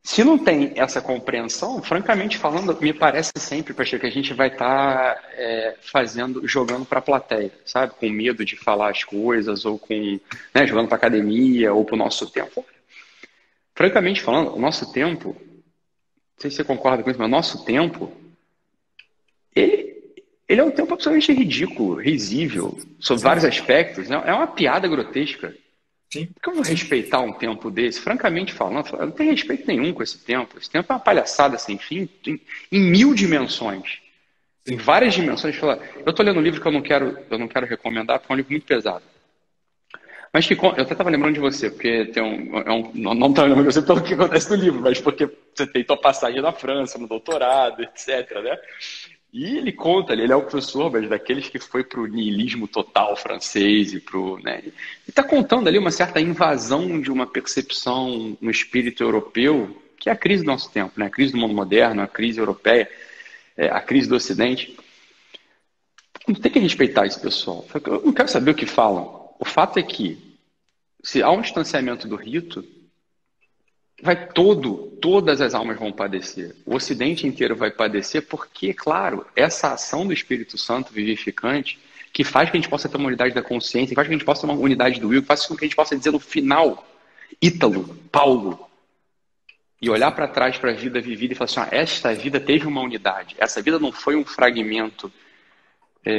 se não tem essa compreensão, francamente falando, me parece sempre, Pacheco, que a gente vai estar jogando para a plateia, sabe? Com medo de falar as coisas, ou né, jogando para academia, ou para o nosso tempo. Francamente falando, o nosso tempo, não sei se você concorda com isso, mas o nosso tempo, ele é um tempo absolutamente ridículo, risível, sob vários aspectos, né? É uma piada grotesca.
Sim.
Por que eu vou respeitar um tempo desse? Francamente falando, eu não tenho respeito nenhum com esse tempo. Esse tempo é uma palhaçada sem fim, em mil dimensões. Em várias dimensões. Eu estou lendo um livro que eu não quero recomendar, porque é um livro muito pesado. Mas que eu até estava lembrando de você, porque não estava lembrando de você pelo que acontece no livro, mas porque você tem tua passagem na França, no doutorado, etc., né? E ele conta, ele é o professor, mas daqueles que foi para o niilismo total francês e né? E está contando ali uma certa invasão de uma percepção no espírito europeu, que é a crise do nosso tempo, né? A crise do mundo moderno, a crise europeia, a crise do Ocidente. Tem que respeitar esse pessoal. Eu não quero saber o que falam. O fato é que, se há um distanciamento do rito, todas as almas vão padecer. O Ocidente inteiro vai padecer porque, claro, essa ação do Espírito Santo vivificante que faz que a gente possa ter uma unidade da consciência, que faz que a gente possa ter uma unidade do will, que faz com que a gente possa dizer no final, Ítalo, Paulo, e olhar para trás para a vida vivida e falar assim, esta vida teve uma unidade, essa vida não foi um fragmento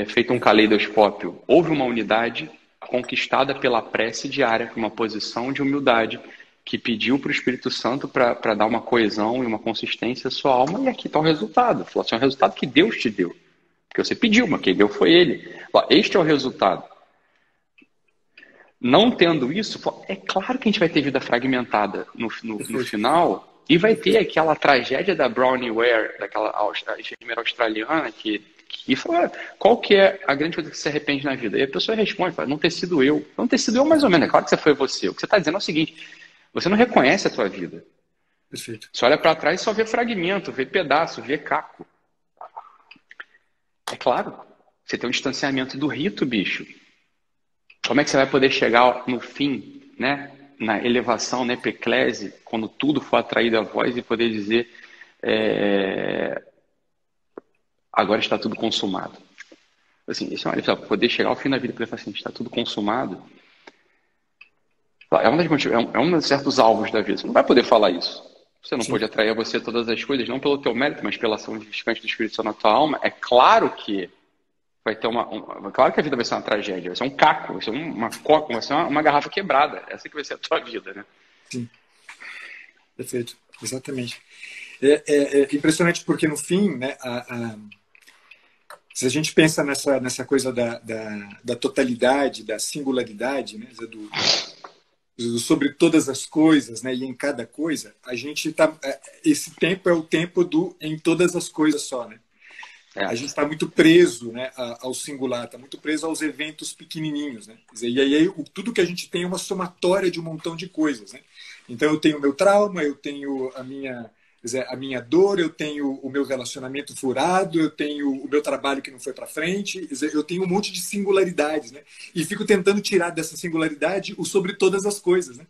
feito um caleidoscópio, houve uma unidade conquistada pela prece diária, uma posição de humildade, que pediu para o Espírito Santo para dar uma coesão e uma consistência à sua alma, e aqui está o resultado. Falou assim, é o resultado que Deus te deu. Porque você pediu, mas quem deu foi Ele. Este é o resultado. Não tendo isso, é claro que a gente vai ter vida fragmentada no final, e vai ter aquela tragédia da Brownie Ware, daquela enfermeira australiana, que fala, qual que é a grande coisa que você se arrepende na vida? E a pessoa responde, fala, não ter sido eu. Não ter sido eu mais ou menos, é claro que você foi você. O que você está dizendo é o seguinte, você não reconhece a tua vida.
Perfeito.
Você olha para trás e só vê fragmento, vê pedaço, vê caco. É claro, você tem um distanciamento do rito, bicho. Como é que você vai poder chegar no fim, né? Na elevação, na epiclese, quando tudo for atraído à voz e poder dizer agora está tudo consumado. Assim, isso é poder chegar ao fim da vida e poder falar assim, está tudo consumado. É um dos certos alvos da vida. Você não vai poder falar isso. Você não pode atrair a você todas as coisas, não pelo teu mérito, mas pela ação vivificante do Espírito Santo na tua alma. É claro que vai ter claro que a vida vai ser uma tragédia, vai ser um caco, vai ser vai ser uma garrafa quebrada. Essa que vai ser a tua vida, né?
Sim. Perfeito. Exatamente. É impressionante porque no fim, né, se a gente pensa nessa coisa da totalidade, da singularidade, né, sobre todas as coisas, né, e em cada coisa, a gente esse tempo é o tempo do em todas as coisas só, né? A gente está muito preso, né, ao singular, está muito preso aos eventos pequenininhos, né? Quer dizer, e aí tudo que a gente tem é uma somatória de um montão de coisas, né? Então eu tenho o meu trauma, eu tenho a minha Quer dizer, a minha dor, eu tenho o meu relacionamento furado, eu tenho o meu trabalho que não foi para frente, quer dizer, eu tenho um monte de singularidades, né? E fico tentando tirar dessa singularidade o sobre todas as coisas, né?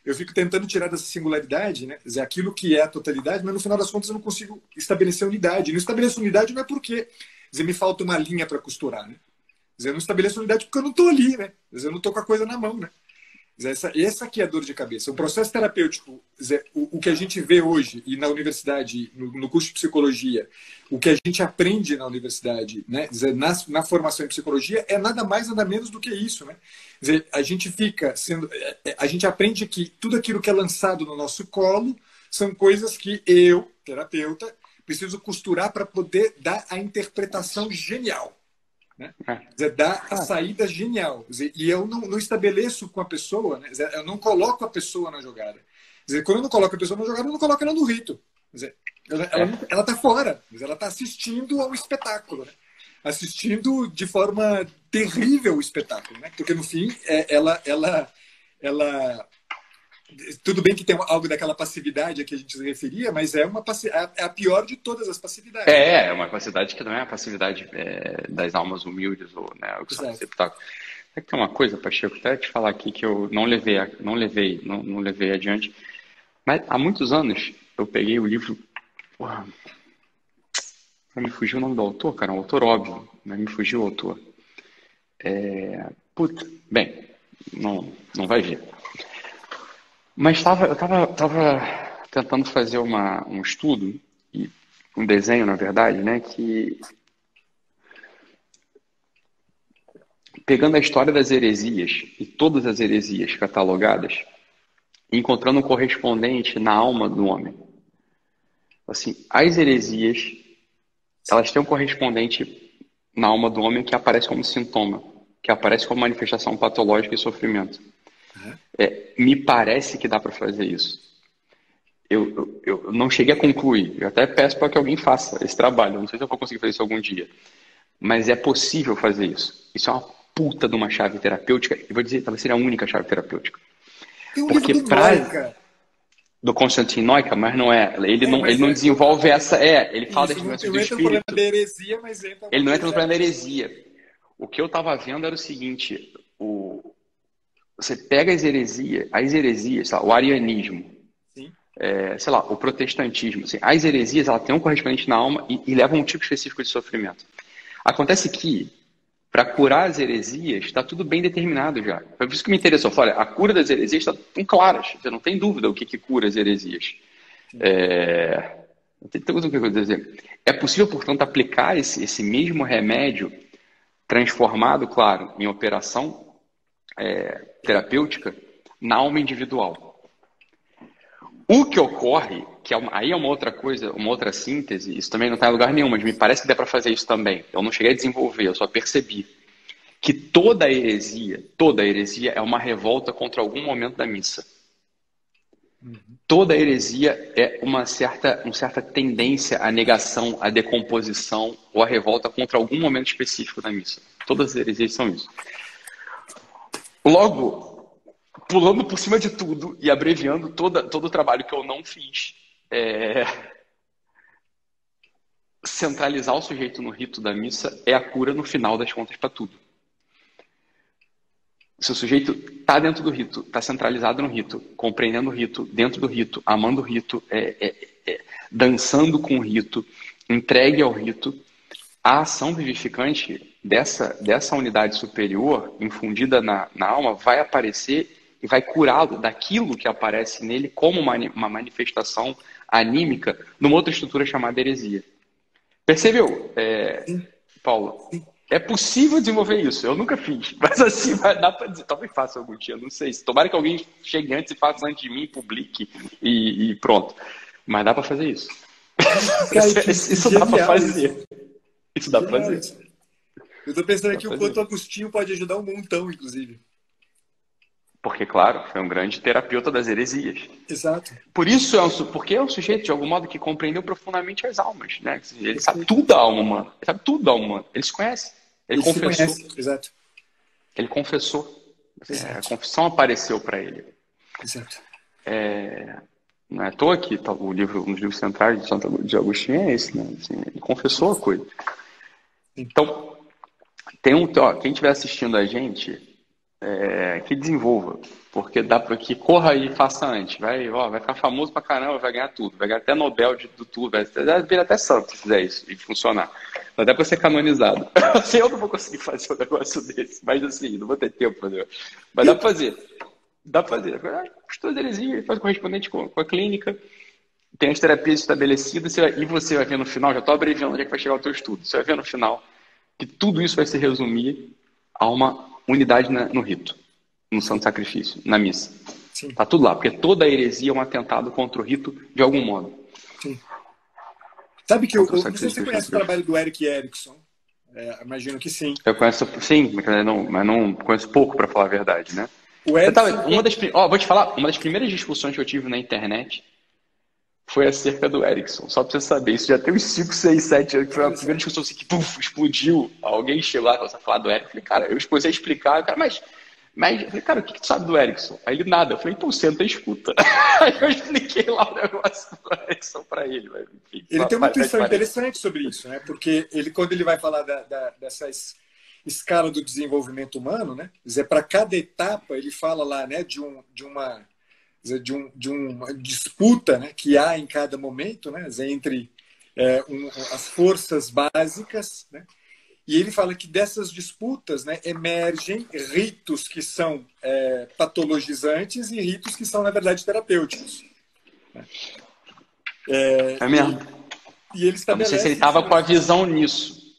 Eu fico tentando tirar dessa singularidade, né? Quer dizer, aquilo que é a totalidade, mas no final das contas eu não consigo estabelecer unidade. Não estabeleço unidade não é porque, quer dizer, me falta uma linha para costurar, né? Quer dizer, eu não estabeleço unidade porque eu não estou ali, né? Quer dizer, eu não estou com a coisa na mão, né? Essa aqui é a dor de cabeça. O processo terapêutico, o que a gente vê hoje e na universidade, no curso de psicologia, o que a gente aprende na universidade, né, na formação em psicologia, é nada mais, nada menos do que isso. Né? A gente fica sendo. A gente aprende que tudo aquilo que é lançado no nosso colo são coisas que eu, terapeuta, preciso costurar para poder dar a interpretação genial. Né? Dá a saída genial. E eu não estabeleço com a pessoa, né? Eu não coloco a pessoa na jogada. Quando eu não coloco a pessoa na jogada, eu não coloco ela no rito. Ela está fora, ela está assistindo ao espetáculo. Né? Assistindo de forma terrível o espetáculo. Né? Porque, no fim, ela tudo bem que tem algo daquela passividade a que a gente se referia, mas é a pior de todas as passividades.
É uma passividade que não é a passividade das almas humildes, ou né, o que são receptáculos. É que tem uma coisa, Pacheco, até te falar aqui que eu não levei adiante, mas há muitos anos eu peguei o livro, me fugiu o nome do autor, cara, um autor óbvio, mas me fugiu o autor. Bem, não vai ver. Mas eu estava tentando fazer um estudo, um desenho, na verdade, né, que pegando a história das heresias e todas as heresias catalogadas, encontrando um correspondente na alma do homem. Assim, as heresias, elas têm um correspondente na alma do homem que aparece como sintoma, que aparece como manifestação patológica e sofrimento. Me parece que dá para fazer isso. Eu não cheguei a concluir. Eu até peço para que alguém faça esse trabalho. Eu não sei se eu vou conseguir fazer isso algum dia. Mas é possível fazer isso. Isso é uma puta de uma chave terapêutica. Eu vou dizer, talvez seja a única chave terapêutica.
Tem um livro do Noica.
Do Konstantin Noica, mas não é. Ele não desenvolve essa... ele fala das doenças do espírito.
Ele não entra no problema da heresia, mas entra...
Ele não entra no problema da heresia. O que eu estava vendo era o seguinte... Você pega as heresias, sei lá, o arianismo, sei lá, o protestantismo. Assim, as heresias, ela tem um correspondente na alma e levam um tipo específico de sofrimento. Acontece que, para curar as heresias, está tudo bem determinado já. Foi por isso que me interessou. Olha, a cura das heresias está tão clara. Você não tem dúvida o que cura as heresias. Não tem dúvida o que eu vou dizer. É possível, portanto, aplicar esse mesmo remédio transformado, claro, em operação terapêutica na alma individual. O que ocorre, aí é uma outra coisa, uma outra síntese, isso também não está em lugar nenhum, mas me parece que dá para fazer isso também. Eu não cheguei a desenvolver, eu só percebi que toda heresia é uma revolta contra algum momento da missa. Toda heresia é uma certa tendência à negação, à decomposição ou à revolta contra algum momento específico da missa. Todas as heresias são isso. Logo, pulando por cima de tudo e abreviando todo o trabalho que eu não fiz, centralizar o sujeito no rito da missa é a cura no final das contas para tudo. Se o sujeito está dentro do rito, está centralizado no rito, compreendendo o rito, dentro do rito, amando o rito, dançando com o rito, entregue ao rito, a ação vivificante dessa unidade superior, infundida na alma, vai aparecer e vai curá-lo daquilo que aparece nele como uma manifestação anímica numa outra estrutura chamada heresia. Percebeu, Paulo? Sim. É possível desenvolver isso. Eu nunca fiz, mas assim, dá para dizer. Talvez faça algum dia, não sei. Tomara que alguém chegue antes e faça antes de mim, publique e pronto. Mas dá para fazer isso. Isso dá para fazer. Isso dá para fazer.
Eu estou pensando aqui o quanto o Agostinho pode ajudar um montão, inclusive.
Porque, claro, foi um grande terapeuta das heresias.
Exato.
Porque é um sujeito, de algum modo, que compreendeu profundamente as almas. Né? Ele sabe tudo da alma humana. Ele sabe tudo da alma humana. Ele se conhece. Ele confessou.
Se conhece. Exato.
Ele confessou. A confissão apareceu para ele.
Exato.
Não é à toa que tá, o livro, um dos livros centrais de de Agostinho é esse, né? Assim, ele confessou a coisa. Então, quem estiver assistindo a gente, que desenvolva, porque dá para que corra e faça antes. Vai ficar famoso pra caramba, vai ganhar tudo, vai ganhar até Nobel do tudo, vai virar até santo se fizer isso e funcionar. Vai até para ser canonizado. Assim, eu não vou conseguir fazer um negócio desse, mas assim, não vou ter tempo para fazer. Mas dá para fazer. Dá para fazer. Estuda heresia, faz correspondente com a clínica, tem as terapias estabelecidas e você vai ver no final, já estou abreviando onde é que vai chegar o teu estudo, você vai ver no final que tudo isso vai se resumir a uma unidade no rito, no santo sacrifício, na missa.
Sim.
Tá tudo lá, porque toda heresia é um atentado contra o rito de algum modo.
Sim. Sabe que não sei se você conhece o trabalho do Erik Erikson. Imagino que sim.
Eu conheço, sim, mas não conheço pouco, para falar a verdade, né? Vou te falar, uma das primeiras discussões que eu tive na internet foi acerca do Erikson, só pra você saber. Isso já tem uns 5, 6, 7 anos, que foi a primeira discussão assim, que explodiu. Alguém chegou lá, começou a falar do Erikson. Eu falei, cara, eu comecei a explicar, cara, mas eu falei, cara, o que tu sabe do Erikson? Aí ele, nada. Eu falei, então senta e escuta. Aí eu expliquei lá o negócio do Erikson pra ele. Mas, enfim,
ele tem uma intuição interessante sobre isso, né? Porque quando ele vai falar dessa escala do desenvolvimento humano, né? Quer dizer, para cada etapa, ele fala lá, né, de uma disputa, né, que há em cada momento, né, entre as forças básicas, né, e ele fala que dessas disputas, né, emergem ritos que são patologizantes e ritos que são, na verdade, terapêuticos. Né.
É mesmo.
E ele estabelece,
não sei se ele estava com a visão nisso.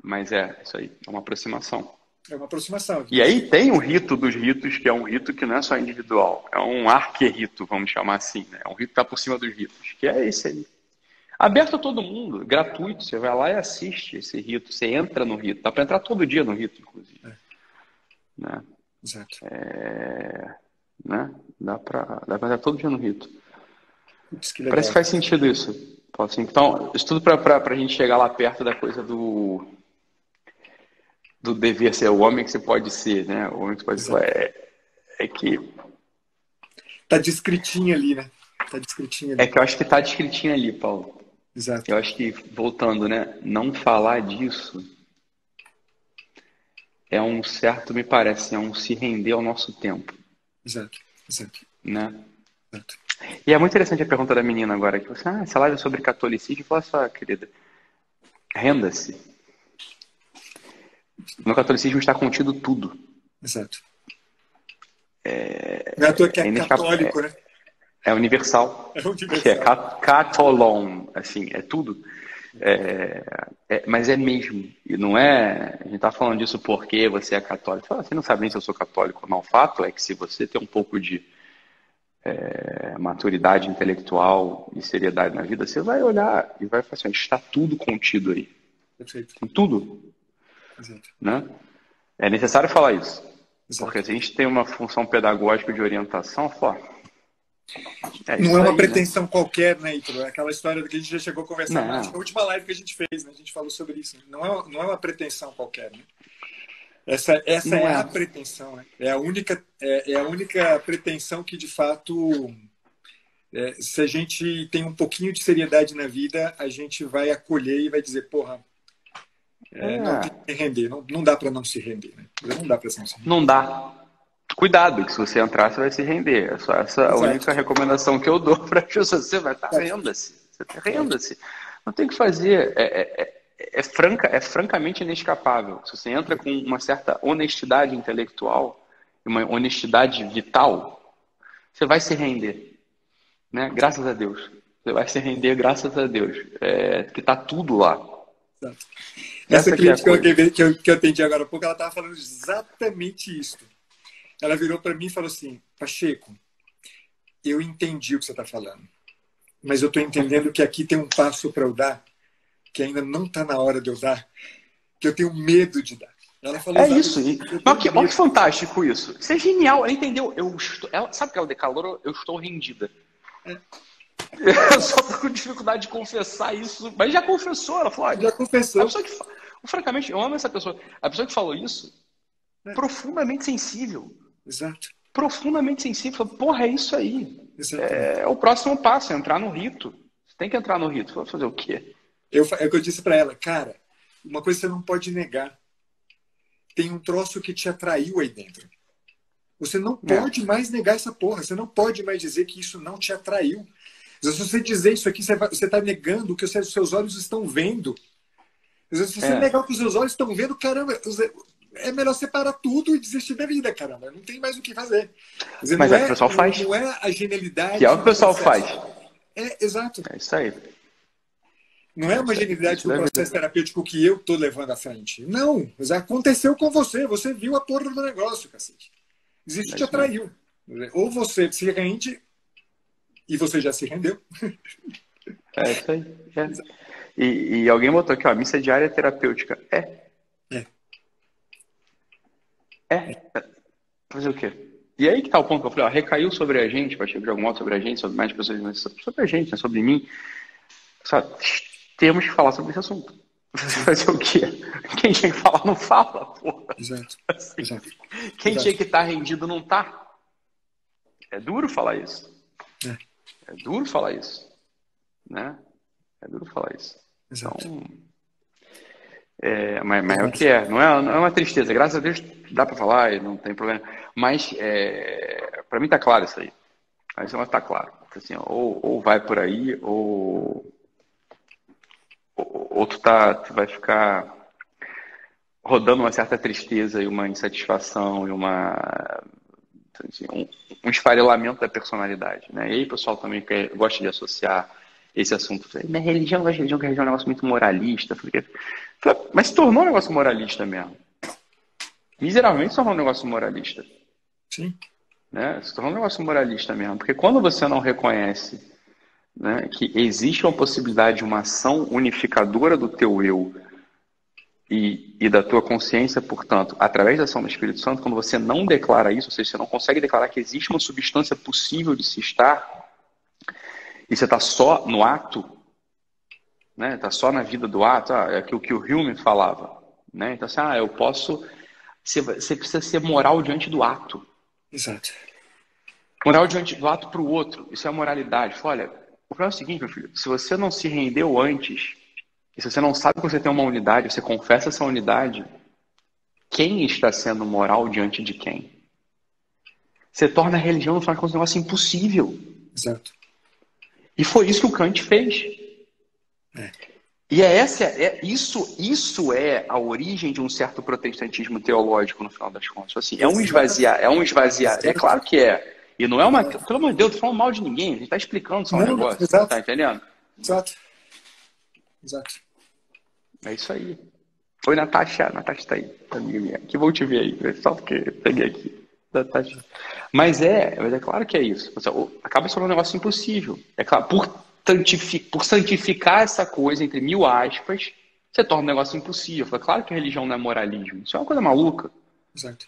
Mas isso aí, é uma aproximação.
É uma aproximação.
E aí tem o rito dos ritos, que é um rito que não é só individual, é um arquerrito, vamos chamar assim, né? É um rito que está por cima dos ritos, que é esse aí. Aberto a todo mundo, gratuito, você vai lá e assiste esse rito, você entra no rito, dá para entrar todo dia no rito, inclusive. Né?
Exato.
Né? Dá para entrar todo dia no rito.
Que
parece que faz sentido isso. Assim, então, isso tudo para a gente chegar lá perto da coisa do dever ser o homem que você pode ser, né? O homem que você pode ser que...
Tá descritinho ali, né? Tá descritinho ali.
É que eu acho que tá descritinho ali, Paulo.
Exato.
Eu acho que, voltando, né? Não falar disso é um certo, me parece, é um se render ao nosso tempo.
Exato.
Né?
Exato.
E é muito interessante a pergunta da menina agora, que você, essa live é sobre catolicismo. Fala só, querida, renda-se. No catolicismo está contido tudo.
Exato. Não é à toa que é católico, né?
É universal.
É universal.
Que é catolon, assim, é tudo. Mas é mesmo. E não é... A gente está falando disso porque você é católico. Você não sabe nem se eu sou católico ou não. O fato é que se você tem um pouco de maturidade intelectual e seriedade na vida, você vai olhar e vai falar assim, está tudo contido aí.
Perfeito.
Em tudo.
Exato.
Né? É necessário falar isso.
Exato.
Porque se a gente tem uma função pedagógica de orientação,
não é uma pretensão qualquer, né, Ítalo? É aquela história que a gente já chegou a conversar na última live que a gente fez, né? A gente falou sobre isso. Não é uma pretensão qualquer, né? Essa é a pretensão, né? É a única pretensão que, de fato, se a gente tem um pouquinho de seriedade na vida, a gente vai acolher e vai dizer, porra, não tem que render. Não dá para não se render, né? Não dá para não se render.
Não dá. Cuidado, que se você entrar, você vai se render. É só essa a única recomendação que eu dou para você. Vai estar renda-se. Renda-se. Não tem o que fazer. É francamente inescapável. Se você entra com uma certa honestidade intelectual, uma honestidade vital, você vai se render. Né? Graças a Deus. Você vai se render graças a Deus. Que está tudo lá.
Exato. Essa cliente que eu atendi agora há pouco, ela estava falando exatamente isso. Ela virou para mim e falou assim, Pacheco, eu entendi o que você está falando, mas eu estou entendendo que aqui tem um passo para eu dar, que ainda não está na hora de eu dar, que eu tenho medo de dar. Ela falou
isso. Olha que fantástico isso. Isso é genial. Ela entendeu. Sabe que ela declarou? Eu estou rendida. Eu só tô com dificuldade de confessar isso. Mas já confessou. Ela falou,
já confessou.
Francamente, eu amo essa pessoa. A pessoa que falou isso, profundamente sensível.
Exato.
Profundamente sensível. Porra, é isso aí.
Exatamente.
É o próximo passo, é entrar no rito. Você tem que entrar no rito. Vai fazer o quê?
É o que eu disse para ela, cara, uma coisa você não pode negar. Tem um troço que te atraiu aí dentro. Você não
É,
pode mais negar essa porra. Você não pode mais dizer que isso não te atraiu. Se você dizer isso aqui, você está negando o que os seus olhos estão vendo. Se você
é.
negar o que os seus olhos estão vendo, caramba, é melhor separar tudo e desistir da vida, caramba. Não tem mais o que fazer. Quer dizer,
Mas é o que o pessoal faz.
não é a
Que é
genialidade
o que o
do
pessoal
processo.
faz.
Exato.
É isso aí.
Não é uma
Isso aí.
genialidade
Isso
do
da
processo
vida.
terapêutico que eu estou levando à frente. Não, mas aconteceu com você. Você viu a porra do negócio, cacete. Existe
É
te
isso mesmo.
atraiu. Ou você se rende e você já se rendeu.
É isso aí. É. E alguém botou aqui, ó, missa diária terapêutica.
É.
É. Fazer o quê? E aí que tá o ponto que eu falei, ó, recaiu sobre a gente, vai chegar de algum modo sobre a gente, sobre mais pessoas, mas sobre a gente, né, sobre mim. Só temos que falar sobre esse assunto.
Sim.
Fazer o quê? Quem tinha que falar não fala, porra.
Exato.
Assim,
Exato.
quem
Exato.
tinha que estar rendido não tá. É duro falar isso.
É.
É duro falar isso. Né? É duro falar isso.
Exato.
Então, mas é o
Exato.
que é. Não é uma tristeza. Graças a Deus dá pra falar e não tem problema. Mas pra mim tá claro isso aí. Aí você vai estar claro. Assim, ou vai por aí, ou tu vai ficar rodando uma certa tristeza e uma insatisfação e assim, um esfarelamento da personalidade, né? E aí o pessoal também gosta de associar esse assunto. Minha religião, eu acho que a religião é um negócio muito moralista. Mas se tornou um negócio moralista mesmo. Miseravelmente se tornou um negócio moralista.
Sim.
Né? Se tornou um negócio moralista mesmo. Porque quando você não reconhece, né, que existe uma possibilidade de uma ação unificadora do teu eu e da tua consciência, portanto, através da ação do Espírito Santo, quando você não declara isso, ou seja, você não consegue declarar que existe uma substância possível de se estar, e você está só no ato, né? Está só na vida do ato, é aquilo que o Hume falava. Né? Então, assim, eu posso... Você precisa ser moral diante do ato.
Exato.
Moral diante do ato para o outro. Isso é a moralidade. Olha, o problema é o seguinte, meu filho. Se você não se rendeu antes, e se você não sabe que você tem uma unidade, você confessa essa unidade, quem está sendo moral diante de quem? Você torna a religião, no final de contas, um negócio impossível.
Exato.
E foi isso que o Kant fez.
É.
E isso é a origem de um certo protestantismo teológico, no final das contas. Assim, é um esvaziar. É claro que é. E não é uma... Pelo amor de Deus, não tô falando mal de ninguém. A gente está explicando só um negócio.
Exato.
Tá entendendo?
Exato. Exato.
É isso aí. Oi, Natasha. Natasha tá aí, amiga minha. Que vou te ver aí. Só porque peguei aqui. Natasha. Mas é claro que é isso. Acaba sendo um negócio impossível. É claro, por santificar essa coisa, entre mil aspas, você torna um negócio impossível. É claro que a religião não é moralismo. Isso é uma coisa maluca.
Exato.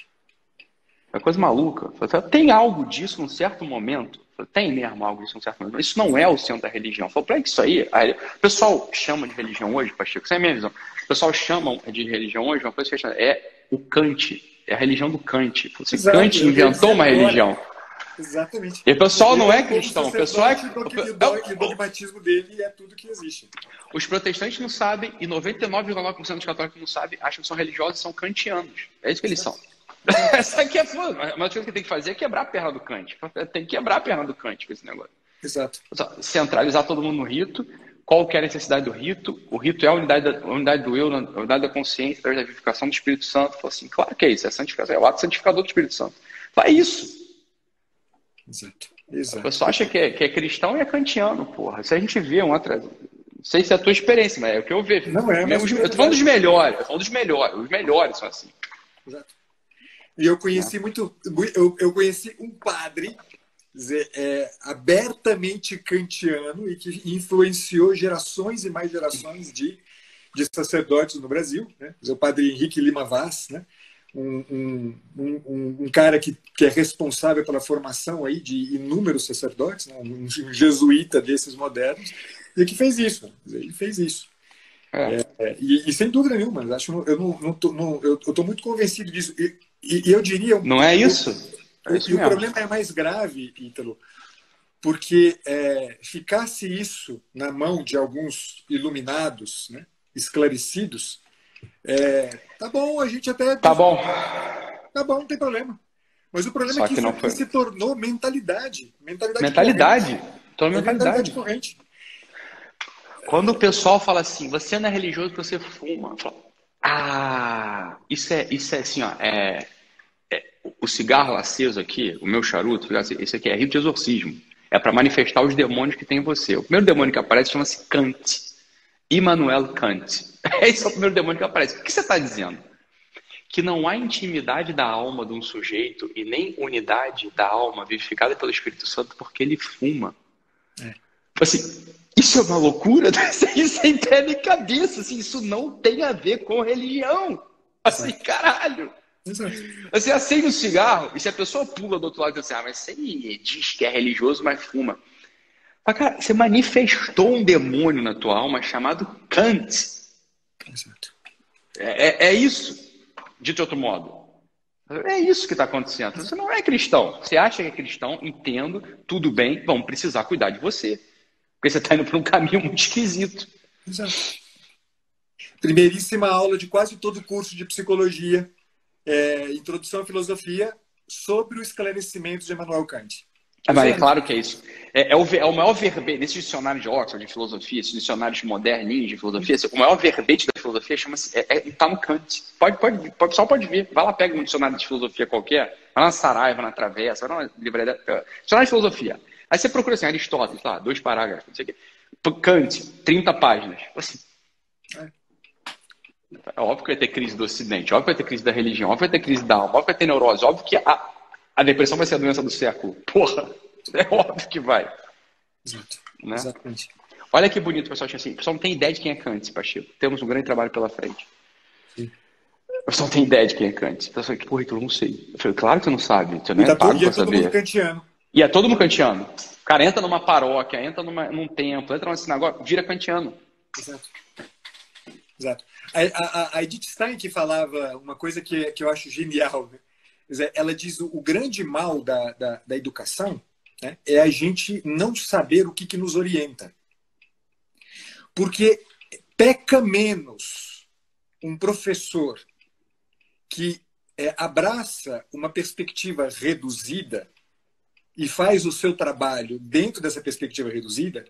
É uma coisa maluca. Tem algo disso num certo momento. Tem mesmo algo disso num certo momento. Isso não é o centro da religião. Para que isso aí... O pessoal chama de religião hoje, Pacheco, essa é a minha visão. O pessoal chama de religião hoje, uma coisa que é o Kant. É a religião do Kant. Kant inventou uma religião.
Exatamente.
E o pessoal não é cristão. O pessoal
E o dogmatismo dele é tudo que existe.
Os protestantes não sabem, e 99,9% dos católicos não sabem, acham que são religiosos e são kantianos. É isso que eles são. Essa aqui é foda. Uma coisa que tem que fazer é quebrar a perna do Kant. Tem que quebrar a perna do Kant com esse negócio.
Exato.
Centralizar todo mundo no rito. Qual que é a necessidade do rito? O rito é a unidade do eu, a unidade da consciência, através da vivificação do Espírito Santo. Falou assim, claro que é isso, é a santificação, é o ato santificador do Espírito Santo. É isso.
Exato.
O pessoal acha que é cristão e é kantiano, porra. Se a gente vê um atrás. Não sei se é a tua experiência, mas é o que eu vejo.
Não é, mas
eu tô falando dos melhores. Eu tô falando dos melhores. Os melhores são assim.
Exato. E eu conheci eu conheci um padre abertamente kantiano e que influenciou gerações e mais gerações de sacerdotes no Brasil, né? O padre Henrique Lima Vaz, né? Um cara que é responsável pela formação aí de inúmeros sacerdotes, né? Um jesuíta desses modernos, e que fez isso. Ele fez isso. E sem dúvida nenhuma, eu estou muito convencido disso. E eu diria...
Não é isso?
O problema é mais grave, Ítalo, porque ficasse isso na mão de alguns iluminados, né, esclarecidos, tá bom, a gente até...
Tá bom.
Tá bom, não tem problema. Mas o problema é
Só
que
que
isso
não
aqui
foi.
se tornou mentalidade.
Mentalidade. Toda
Mentalidade
mentalidade.
corrente.
Quando o pessoal fala assim, você não é religioso porque você fuma. Eu falo, isso é assim, ó. O cigarro aceso aqui, o meu charuto, esse aqui é rito de exorcismo. É para manifestar os demônios que tem em você. O primeiro demônio que aparece chama-se Kant. Immanuel Kant. Esse é o primeiro demônio que aparece. O que você está dizendo? Que não há intimidade da alma de um sujeito e nem unidade da alma vivificada pelo Espírito Santo porque ele fuma. Assim, isso é uma loucura? Isso é em pé nem cabeça. Assim, isso não tem a ver com religião. Assim, caralho.
Exato.
Você acende um cigarro e se a pessoa pula do outro lado e diz assim, mas você diz que é religioso, mas fuma. Mas, cara, você manifestou um demônio na tua alma chamado Kant.
Exato.
É isso, dito de outro modo. É isso que está acontecendo. Você não é cristão. Você acha que é cristão, entendo, tudo bem, vamos precisar cuidar de você. Porque você está indo por um caminho muito esquisito.
Exato. Primeiríssima aula de quase todo o curso de psicologia, Introdução à Filosofia, sobre o esclarecimento de Immanuel Kant.
Mas é claro que é isso. É o maior verbete, nesse dicionário de Oxford de filosofia, esses dicionários moderninhos de filosofia, o maior verbete da filosofia chama-se, tá no Kant. O pessoal pode ver. Vai lá, pega um dicionário de filosofia qualquer, vai na Saraiva, na Travessa, vai na livraria. Dicionário de filosofia. Aí você procura assim, Aristóteles, lá, 2 parágrafos, não sei o quê. Kant, 30 páginas. Assim, é óbvio que vai ter crise do Ocidente, óbvio que vai ter crise da religião, óbvio que vai ter crise da alma, óbvio que vai ter neurose, óbvio que a depressão vai ser a doença do século. Porra, é óbvio que vai.
Exato.
Né?
Exatamente.
Olha que bonito o pessoal tinha assim. O pessoal não tem ideia de quem é Kant, Pacheco. Temos um grande trabalho pela frente.
Sim.
O pessoal não tem ideia de quem é Kant. O pessoal fala, porra, eu não sei. Eu falei, claro que você não sabe. Você não é pago pra
todo
saber.
mundo kantiano.
E é todo mundo kantiano. O cara entra numa paróquia, entra num templo, entra numa sinagoga, vira kantiano.
Exato. Exato. A Edith Stein que falava uma coisa que eu acho genial, né? Ela diz o grande mal da educação, né, é a gente não saber o que nos orienta. Porque peca menos um professor que abraça uma perspectiva reduzida e faz o seu trabalho dentro dessa perspectiva reduzida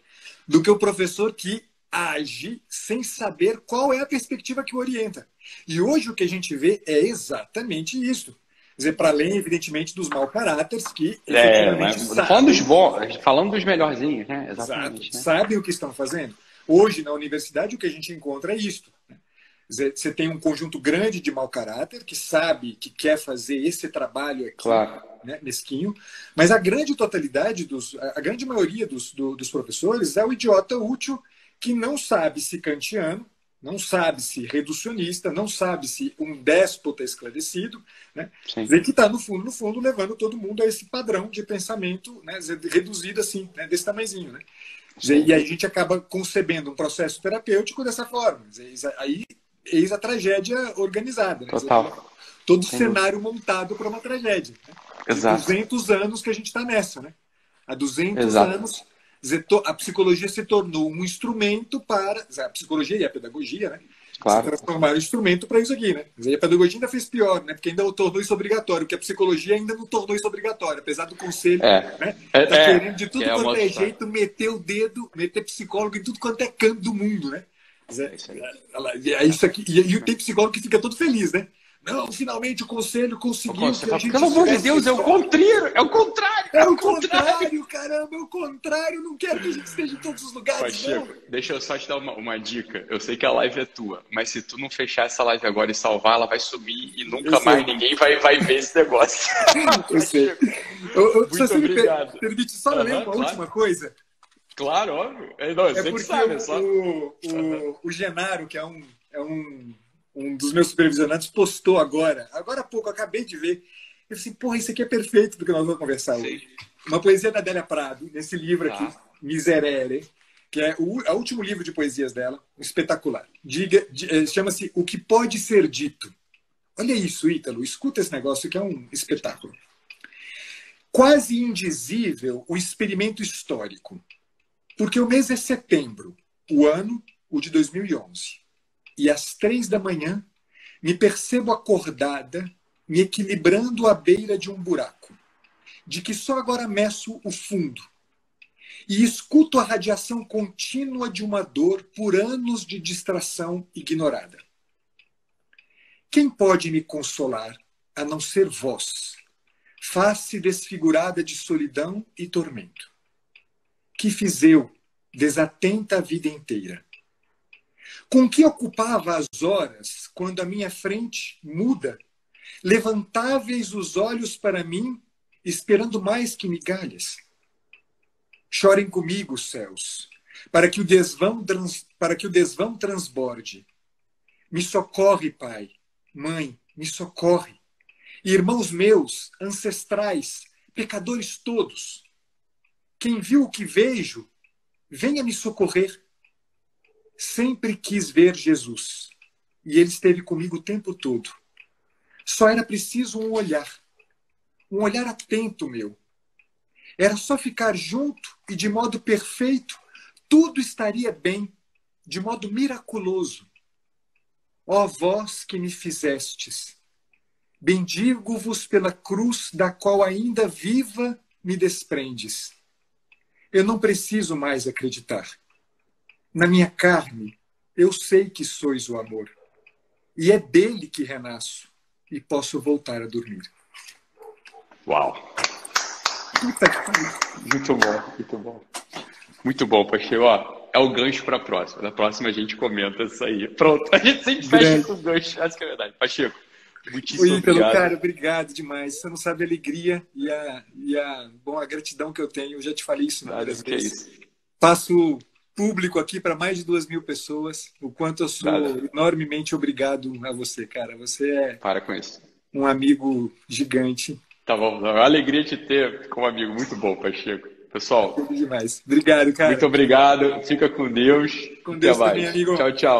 do que o professor que age sem saber qual é a perspectiva que o orienta. E hoje o que a gente vê é exatamente isso. Quer dizer, para além, evidentemente, dos mau caráteres que efetivamente
falando dos melhorzinhos, né? Exatamente. Né?
Sabem o que estão fazendo. Hoje, na universidade, o que a gente encontra é isto. Né? Você tem um conjunto grande de mau caráter que sabe que quer fazer esse trabalho aqui, claro, né, mesquinho, mas a grande totalidade, a grande maioria dos professores é o idiota útil que não sabe se kantiano, não sabe se reducionista, não sabe se um déspota esclarecido, né? Que está, no fundo, levando todo mundo a esse padrão de pensamento, né, reduzido assim, né, desse tamanhozinho. Né? E a gente acaba concebendo um processo terapêutico dessa forma. Aí, eis a tragédia organizada. Né?
Total.
Todo o cenário montado para uma tragédia. Né?
Exato.
200 anos que a gente está nessa. Né? Há 200
Exato.
anos... A psicologia se tornou um instrumento para... A psicologia e a pedagogia, né? Claro. Se transformaram em instrumento para isso aqui, né? E a pedagogia ainda fez pior, né? Porque ainda tornou isso obrigatório, porque a psicologia ainda não tornou isso obrigatório, apesar do conselho, né? Tá querendo de tudo quanto é jeito meter o dedo, meter psicólogo em tudo quanto é canto do mundo, né? Isso aqui. E tem psicólogo que fica todo feliz, né? Não, finalmente o conselho conseguiu.
Pelo amor de Deus, é o contrário! É o contrário!
É o contrário, caramba, é o contrário. Não quero que a gente esteja em todos os lugares,
Pacheco, deixa eu só te dar uma dica. Eu sei que a live é tua, mas se tu não fechar essa live agora e salvar, ela vai sumir e nunca mais ninguém vai ver esse negócio.
Eu sei.
Muito obrigado.
Permite só ler uma última coisa?
Claro, óbvio. Não,
porque
que sabe, só...
o Genaro, que é um dos meus supervisionantes, postou agora há pouco, eu acabei de ver. Eu falei assim, porra, isso aqui é perfeito do que nós vamos conversar hoje. Uma poesia da Adélia Prado, nesse livro aqui, Miserere, que é o último livro de poesias dela, espetacular. Chama-se O que Pode Ser Dito. Olha isso, Ítalo, escuta esse negócio que é um espetáculo. Quase indizível o experimento histórico, porque o mês é setembro, o ano, o de 2011. E às 3 da manhã, me percebo acordada, me equilibrando à beira de um buraco, de que só agora meço o fundo, e escuto a radiação contínua de uma dor por anos de distração ignorada. Quem pode me consolar, a não ser vós, face desfigurada de solidão e tormento? Que fiz eu, desatenta a vida inteira? Com que ocupava as horas, quando à minha frente, muda, levantáveis os olhos para mim, esperando mais que migalhas? Chorem comigo, céus, para que o desvão transborde. Me socorre, Pai, Mãe, me socorre. Irmãos meus, ancestrais, pecadores todos. Quem viu o que vejo, venha me socorrer. Sempre quis ver Jesus, e ele esteve comigo o tempo todo. Só era preciso um olhar atento meu. Era só ficar junto e de modo perfeito, tudo estaria bem, de modo miraculoso. Ó vós que me fizestes, bendigo-vos pela cruz da qual ainda viva me desprendes. Eu não preciso mais acreditar. Na minha carne, eu sei que sois o amor. E é dele que renasço e posso voltar a dormir.
Uau! Muito bom, muito bom. Muito bom, Pacheco. Ó, é o gancho para a próxima. Na próxima a gente comenta isso aí. Pronto, a gente sempre fecha com os ganchos. Essa que é a verdade. Pacheco, muitíssimo obrigado.
Cara, obrigado demais. Você não sabe a alegria e a gratidão que eu tenho. Eu já te falei isso várias vezes. Passo público aqui para mais de 2.000 pessoas. O quanto eu sou enormemente obrigado a você, cara. Você é
para com isso.
Um amigo gigante.
Tá bom, é uma alegria te ter como amigo. Muito bom, Pacheco. Pessoal,
demais. Obrigado, cara.
Muito obrigado. Fica com Deus.
Com Deus também, amigo.
Tchau, tchau.